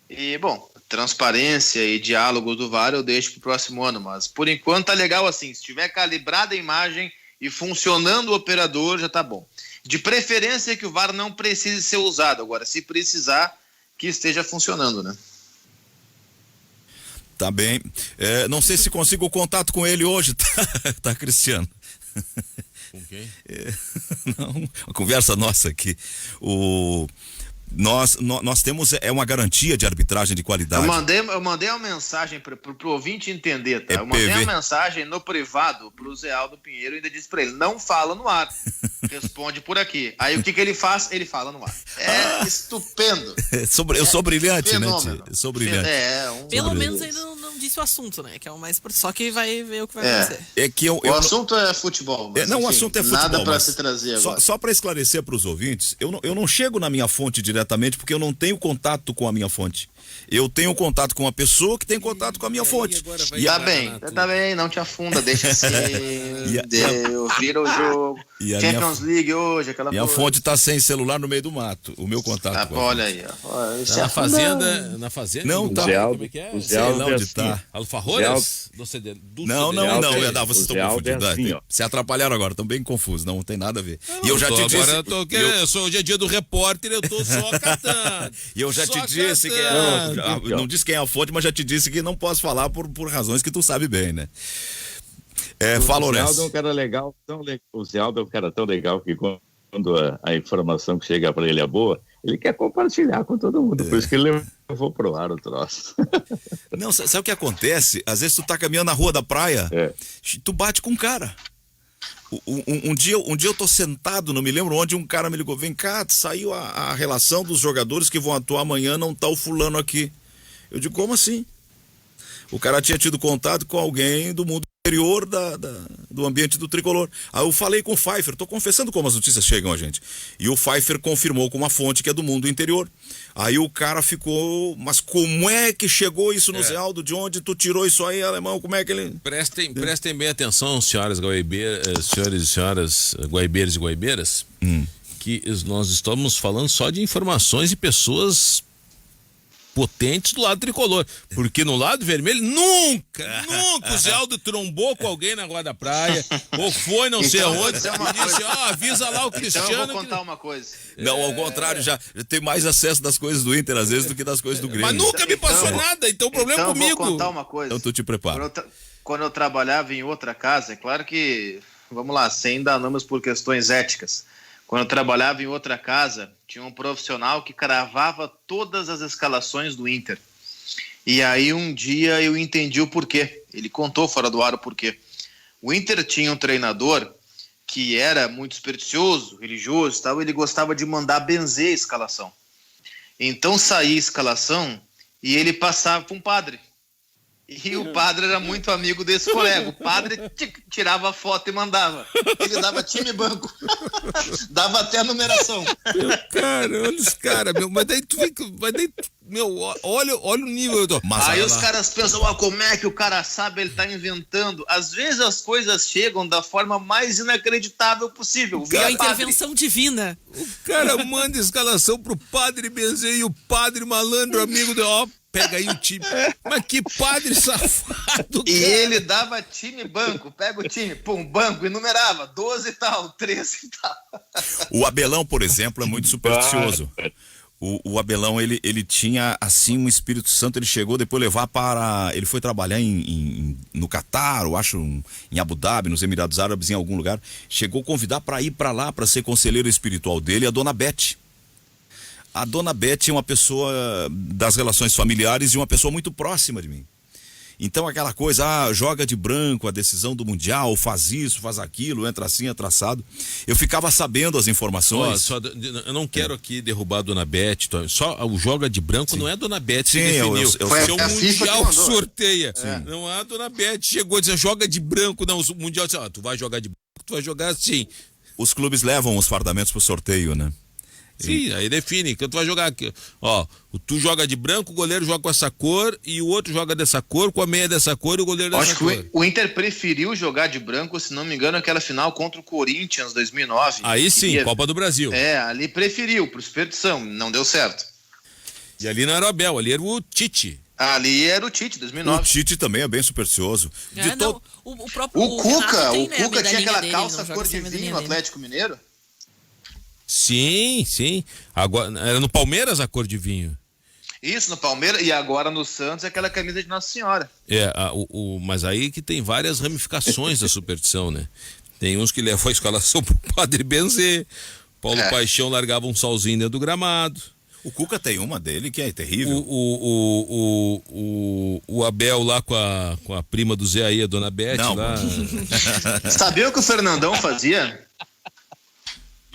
E, bom, transparência e diálogo do VAR eu deixo pro próximo ano, mas por enquanto tá legal assim. Se tiver calibrada a imagem e funcionando o operador, já tá bom. De preferência que o VAR não precise ser usado. Agora, se precisar, que esteja funcionando, né? Tá bem. Não sei se consigo o contato com ele hoje, tá Cristiano? Com quem? Não, uma conversa nossa aqui. Nós temos uma garantia de arbitragem de qualidade. Eu mandei uma mensagem pro ouvinte entender, tá? Eu mandei uma mensagem no privado pro Zé Aldo Pinheiro e ainda disse pra ele, não fala no ar. Responde por aqui. Aí o que ele faz? Ele fala no ar. Estupendo. Eu sou brilhante, fenômeno. né, tio? Eu sou brilhante. Pelo menos ainda não disse o assunto, né? Que é o mais... Só que vai ver o que vai acontecer. É que o assunto é futebol. Mas, o enfim, assunto é futebol. Nada para se trazer agora. Só para esclarecer para os ouvintes, eu não chego na minha fonte diretamente porque eu não tenho contato com a minha fonte. Eu tenho contato com uma pessoa que tem contato com a minha fonte. Tá bem, não te afunda, deixa assim. Vira o jogo. Champions League hoje, aquela minha coisa. fonte tá sem celular no meio do mato. O meu contato. Olha aí, ó. Na fazenda. Não, tá. Como é que é? O Zé Aldo onde tá. Alfarrolas? Não, vocês estão confundindo. Se atrapalharam agora, estão bem confusos, não tem nada a ver. E eu já te disse. Hoje é dia do repórter, eu tô só catando. E eu já te disse que não disse quem é a fonte, mas já te disse que não posso falar por razões que tu sabe bem, né? Fala, O Zé Aldo é um cara legal, o Zé Aldo é um cara tão legal que quando a informação que chega para ele é boa, ele quer compartilhar com todo mundo. Por isso que ele levou pro ar o troço. Não, sabe o que acontece? Às vezes tu tá caminhando na rua da praia, tu bate com um cara. Um dia eu tô sentado, não me lembro onde, um cara me ligou, vem cá, saiu a relação dos jogadores que vão atuar amanhã, não tá o fulano aqui. Eu digo, como assim? O cara tinha tido contato com alguém do mundo interior do ambiente do tricolor. Aí eu falei com o Pfeiffer, tô confessando como as notícias chegam a gente. E o Pfeiffer confirmou com uma fonte que é do mundo interior. Aí o cara ficou, mas como é que chegou isso no Zé Aldo? De onde tu tirou isso aí, alemão? Como é que ele... Prestem bem atenção, senhores e senhoras guaibeiros e guaibeiras, que nós estamos falando só de informações e pessoas potentes do lado tricolor, porque no lado vermelho nunca o Zé Aldo trombou com alguém na rua da praia, ou foi não sei aonde, e disse, avisa lá o Cristiano. Então eu vou contar uma coisa. Não, ao contrário, já tem mais acesso das coisas do Inter às vezes do que das coisas do Grêmio. Mas nunca me passou nada, então o problema é comigo. Eu vou contar uma coisa. Então tu te prepara. Quando eu trabalhava em outra casa, é claro que, vamos lá, sem dar nomes por questões éticas, quando eu trabalhava em outra casa, tinha um profissional que cravava todas as escalações do Inter. E aí um dia eu entendi o porquê. Ele contou fora do ar o porquê. O Inter tinha um treinador que era muito supersticioso, religioso e tal, ele gostava de mandar benzer a escalação. Então saía a escalação e ele passava para um padre. E o padre era muito amigo desse colega. O padre tirava a foto e mandava. Ele dava time e banco. Dava até a numeração. Cara, olha os caras, meu. Mas daí tu fica. Meu, olha o nível. Aí os caras pensam, como é que o cara sabe, ele tá inventando. Às vezes as coisas chegam da forma mais inacreditável possível. É a intervenção divina. O cara manda escalação pro padre benzer e o padre malandro, amigo do. Pega aí o time. Mas que padre safado, E cara. ele dava time e banco. Pega o time, pum, banco, e numerava. 12 e tal, 13 e tal. O Abelão, por exemplo, é muito supersticioso. O Abelão, ele tinha, assim, um Espírito Santo. Ele chegou depois levar para... Ele foi trabalhar no Catar, eu acho, em Abu Dhabi, nos Emirados Árabes, em algum lugar. Chegou a convidar para ir para lá, para ser conselheiro espiritual dele, a dona Beth. A dona Beth é uma pessoa das relações familiares e uma pessoa muito próxima de mim. Então aquela coisa, joga de branco a decisão do Mundial, faz isso, faz aquilo, entra assim, entra assado. Eu ficava sabendo as informações. Eu não quero aqui derrubar a dona Beth, só o joga de branco. Sim. Não é a dona Beth que definiu. Foi o Mundial sorteia. Não é a dona Beth chegou dizendo joga de branco, não, o Mundial disse, tu vai jogar de branco, tu vai jogar assim. Os clubes levam os fardamentos pro sorteio, né? Sim, aí define, que tu vai jogar aqui, tu joga de branco, o goleiro joga com essa cor e o outro joga dessa cor, com a meia dessa cor e o goleiro dessa cor. Acho que o Inter preferiu jogar de branco, se não me engano, aquela final contra o Corinthians 2009. Aí sim, Copa do Brasil. Ali preferiu, por superstição, não deu certo. E ali não era o Abel, ali era o Tite. Ali era o Tite, 2009. O Tite também é bem supersticioso. O próprio o Cuca, tem, né, o Cuca tinha aquela dele, calça cor de vinho no Atlético Mineiro. Sim. Agora, era no Palmeiras a cor de vinho. Isso, no Palmeiras, e agora no Santos é aquela camisa de Nossa Senhora. Mas aí que tem várias ramificações da superstição, né? Tem uns que levam a escalação pro padre benzer. Paulo Paixão largava um solzinho dentro do gramado. O Cuca tem uma dele que é terrível. O Abel lá com a prima do Zé aí, a dona Beth. Não. Lá. Sabia o que o Fernandão fazia?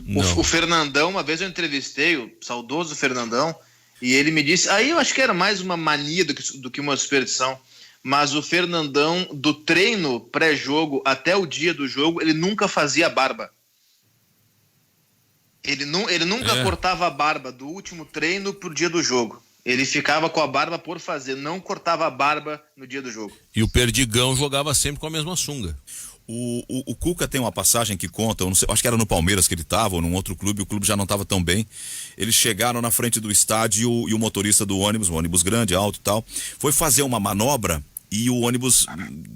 Não. O Fernandão, uma vez eu entrevistei o saudoso Fernandão, e ele me disse, aí eu acho que era mais uma mania do que uma superstição, mas o Fernandão, do treino pré-jogo até o dia do jogo, ele nunca fazia barba. Ele nunca cortava a barba do último treino pro dia do jogo. Ele ficava com a barba por fazer, não cortava a barba no dia do jogo. E o Perdigão jogava sempre com a mesma sunga. O Cuca tem uma passagem que conta, eu não sei, acho que era no Palmeiras que ele estava, ou num outro clube, o clube já não estava tão bem. Eles chegaram na frente do estádio e o motorista do ônibus, um ônibus grande, alto e tal, foi fazer uma manobra e o ônibus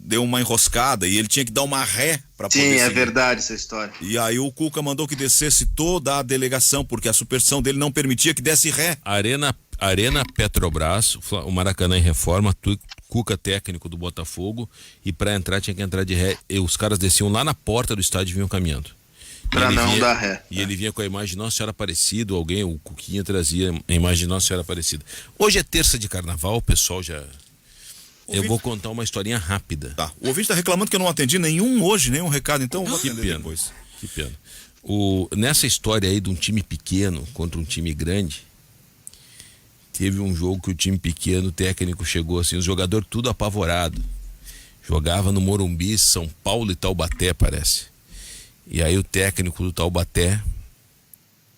deu uma enroscada e ele tinha que dar uma ré para poder seguir. Sim, é seguir. verdade essa história. E aí o Cuca mandou que descesse toda a delegação, porque a superstição dele não permitia que desse ré. Arena Petrobras, o Maracanã em reforma, Cuca técnico do Botafogo, e para entrar tinha que entrar de ré, e os caras desciam lá na porta do estádio e vinham caminhando. Pra não dar ré. E ele vinha com a imagem de Nossa Senhora Aparecida, o Cuquinha trazia a imagem de Nossa Senhora Aparecida. Hoje é terça de carnaval, o pessoal já... Eu vou contar uma historinha rápida. Tá. O ouvinte está reclamando que eu não atendi nenhum recado, então eu vou atender pena, depois. Que pena. Nessa história aí de um time pequeno contra um time grande, teve um jogo que o time pequeno, o técnico chegou assim, os jogadores tudo apavorado. Jogava no Morumbi, São Paulo e Taubaté, parece. E aí o técnico do Taubaté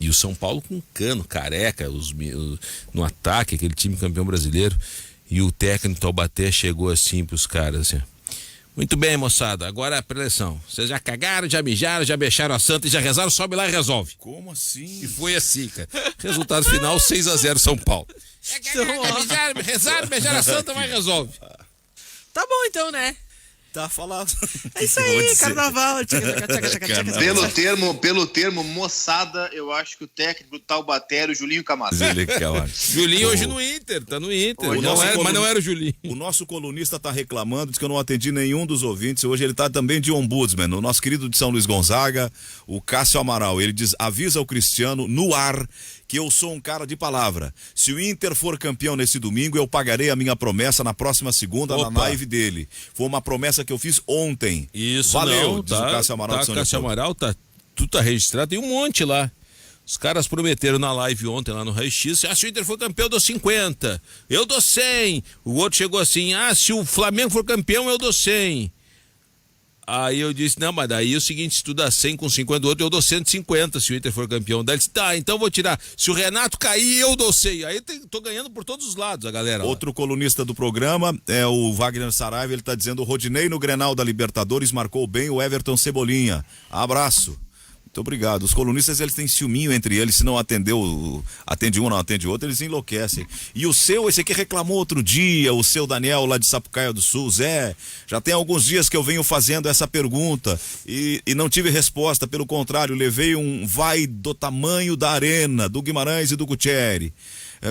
e o São Paulo com cano, careca, no ataque, aquele time campeão brasileiro. E o técnico do Taubaté chegou assim pros caras, assim: muito bem, moçada, agora é a preleção. Vocês já cagaram, já mijaram, já beijaram a santa e já rezaram, sobe lá e resolve. Como assim? E foi assim, cara. Resultado final, 6-0 São Paulo. Mijaram, rezaram, beijaram a santa, vai e resolve. Tá bom então, né? Tá falado. É isso aí, carnaval. Pelo termo moçada, eu acho que o técnico do Taubaté era o Julinho Camargo. Julinho hoje no Inter, tá no Inter. Mas não era o Julinho. O nosso colunista tá reclamando, diz que eu não atendi nenhum dos ouvintes. Hoje ele tá também de ombudsman. O nosso querido de São Luís Gonzaga, o Cássio Amaral, ele diz: avisa o Cristiano no ar que eu sou um cara de palavra. Se o Inter for campeão nesse domingo, eu pagarei a minha promessa na próxima segunda na live dele. Foi uma promessa que eu fiz ontem. Isso, valeu, não, diz o Cássio Amaral de São Cássio Amaral, tudo tá registrado, tem um monte lá. Os caras prometeram na live ontem lá no Raio X, se o Inter for campeão eu dou 50, eu dou 100. O outro chegou assim, se o Flamengo for campeão eu dou 100. Aí eu disse, não, mas daí é o seguinte, se tu dá 100 com 50 do outro, eu dou 150 se o Inter for campeão. Daí ele disse, tá, então vou tirar. Se o Renato cair, eu dou 100. Aí tô ganhando por todos os lados, a galera. Outro colunista do programa é o Wagner Saraiva, ele tá dizendo, o Rodinei no Grenal da Libertadores marcou bem o Everton Cebolinha. Abraço. Muito obrigado. Os colunistas, eles têm ciúminho entre eles, se não atende um, não atende outro, eles enlouquecem. E o seu, esse aqui reclamou outro dia, o seu Daniel lá de Sapucaia do Sul, Zé, já tem alguns dias que eu venho fazendo essa pergunta e não tive resposta, pelo contrário, levei um vai do tamanho da arena, do Guimarães e do Gutierre.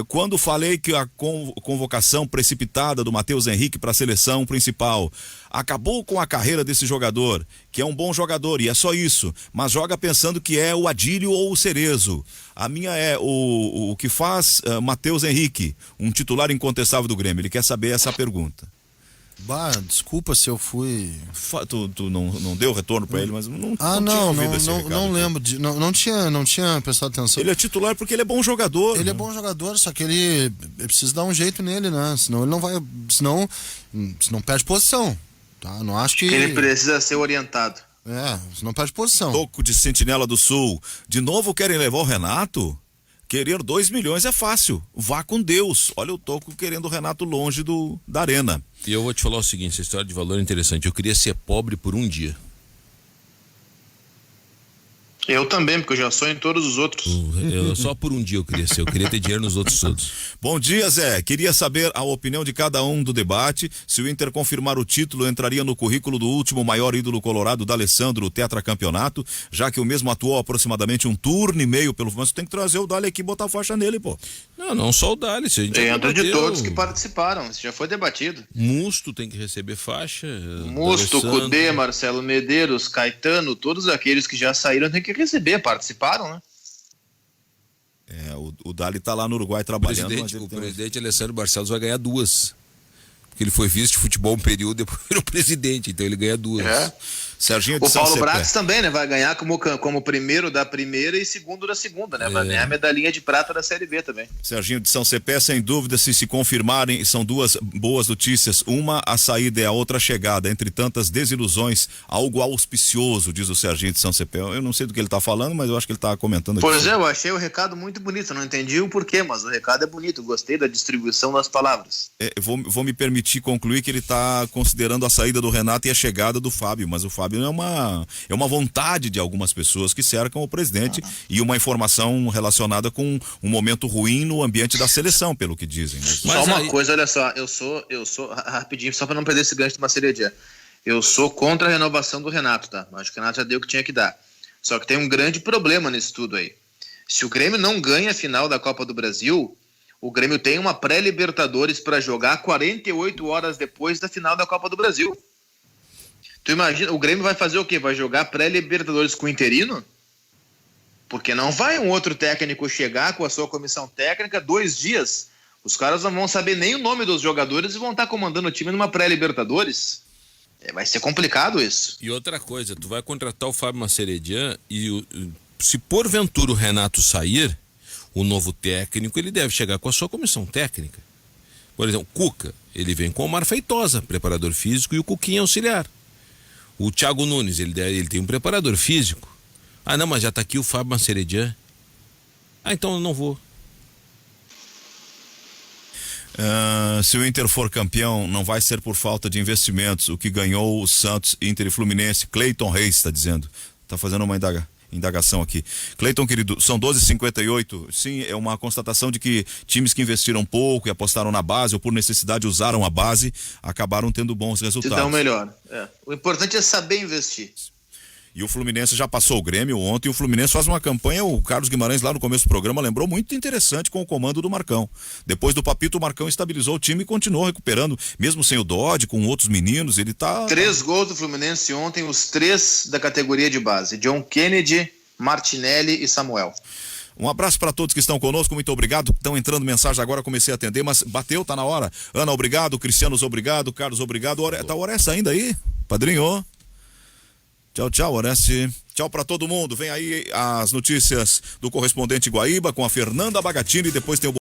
Quando falei que a convocação precipitada do Matheus Henrique para a seleção principal acabou com a carreira desse jogador, que é um bom jogador e é só isso, mas joga pensando que é o Adílio ou o Cerezo. A minha é o que faz Matheus Henrique, um titular incontestável do Grêmio. Ele quer saber essa pergunta. Desculpa se eu fui. Tu não deu retorno pra ele, mas não lembro. Não tinha prestado atenção. Ele é titular porque ele é bom jogador. Ele é bom jogador, só que ele precisa dar um jeito nele, né? Senão ele não vai. Senão perde posição. Tá? Não acho que. Ele precisa ser orientado. Senão perde posição. Toco de Sentinela do Sul. De novo querem levar o Renato? Querer 2 milhões é fácil. Vá com Deus. Olha o Toco querendo o Renato longe da arena. E eu vou te falar o seguinte, essa história de valor é interessante. Eu queria ser pobre por um dia. Eu também, porque eu já sou em todos os outros. Só por um dia eu queria ter dinheiro nos outros todos. Bom dia, Zé. Queria saber a opinião de cada um do debate. Se o Inter confirmar o título, entraria no currículo do último maior ídolo colorado, D'Alessandro, o tetracampeonato, já que o mesmo atuou aproximadamente um turno e meio pelo... Mas tem que trazer o Dali aqui e botar a faixa nele, pô. Não só o Dali. Entra de todos que participaram, isso já foi debatido. Musto tem que receber faixa. Musto, Cudê, Marcelo Medeiros, Caetano, todos aqueles que já saíram têm que receber, participaram, né? O Dali tá lá no Uruguai trabalhando. O presidente Alessandro Barcelos vai ganhar 2. Porque ele foi vice de futebol um período, depois virou presidente, então ele ganha 2. Serginho de o São Paulo Cepé Brax também, né? Vai ganhar como primeiro da primeira e segundo da segunda, né? Vai ganhar a medalhinha de prata da Série B também. Serginho de São Cepé, sem dúvida, se confirmarem, são duas boas notícias. Uma, a saída, e a outra, a chegada. Entre tantas desilusões, algo auspicioso, diz o Serginho de São Cepé. Eu não sei do que ele tá falando, mas eu acho que ele tá comentando aqui. Pois eu achei o recado muito bonito. Eu não entendi o porquê, mas o recado é bonito. Gostei da distribuição das palavras. Vou me permitir concluir que ele tá considerando a saída do Renato e a chegada do Fábio, mas o Fábio é uma vontade de algumas pessoas que cercam o presidente e uma informação relacionada com um momento ruim no ambiente da seleção, pelo que dizem. Só uma coisa, olha só, eu sou rapidinho, só para não perder esse gancho de uma ceredia. Eu sou contra a renovação do Renato, tá? Acho que o Renato já deu o que tinha que dar. Só que tem um grande problema nisso tudo aí. Se o Grêmio não ganha a final da Copa do Brasil, o Grêmio tem uma pré-Libertadores para jogar 48 horas depois da final da Copa do Brasil. Tu imagina, o Grêmio vai fazer o quê? Vai jogar pré-Libertadores com o interino? Porque não vai um outro técnico chegar com a sua comissão técnica 2 dias. Os caras não vão saber nem o nome dos jogadores e vão estar comandando o time numa pré-Libertadores. Vai ser complicado isso. E outra coisa, tu vai contratar o Fábio Mascheredian e se porventura o Renato sair, o novo técnico, ele deve chegar com a sua comissão técnica. Por exemplo, o Cuca, ele vem com o Omar Feitosa, preparador físico, e o Cuquinha auxiliar. O Thiago Nunes, ele tem um preparador físico. Não, mas já tá aqui o Fábio Mascheredian. Então eu não vou. Se o Inter for campeão, não vai ser por falta de investimentos. O que ganhou o Santos, Inter e Fluminense. Cleiton Reis está dizendo. Tá fazendo uma indagação aqui. Cleiton, querido, são 12,58. Sim, é uma constatação de que times que investiram pouco e apostaram na base ou por necessidade usaram a base, acabaram tendo bons resultados. Se dão melhor. O importante é saber investir. E o Fluminense já passou o Grêmio ontem. O Fluminense faz uma campanha, o Carlos Guimarães lá no começo do programa lembrou, muito interessante com o comando do Marcão. Depois do Papito, o Marcão estabilizou o time e continuou recuperando, mesmo sem o Dodge, com outros meninos, ele tá... 3 gols do Fluminense ontem, os 3 da categoria de base. John Kennedy, Martinelli e Samuel. Um abraço para todos que estão conosco, muito obrigado. Estão entrando mensagem agora, comecei a atender, mas bateu, tá na hora. Ana, obrigado. Cristianos, obrigado. Carlos, obrigado. Tá o Oreste ainda aí? Padrinho? Tchau, tchau, Oreste. Tchau para todo mundo. Vem aí as notícias do correspondente Guaíba com a Fernanda Bagatini. Depois tem o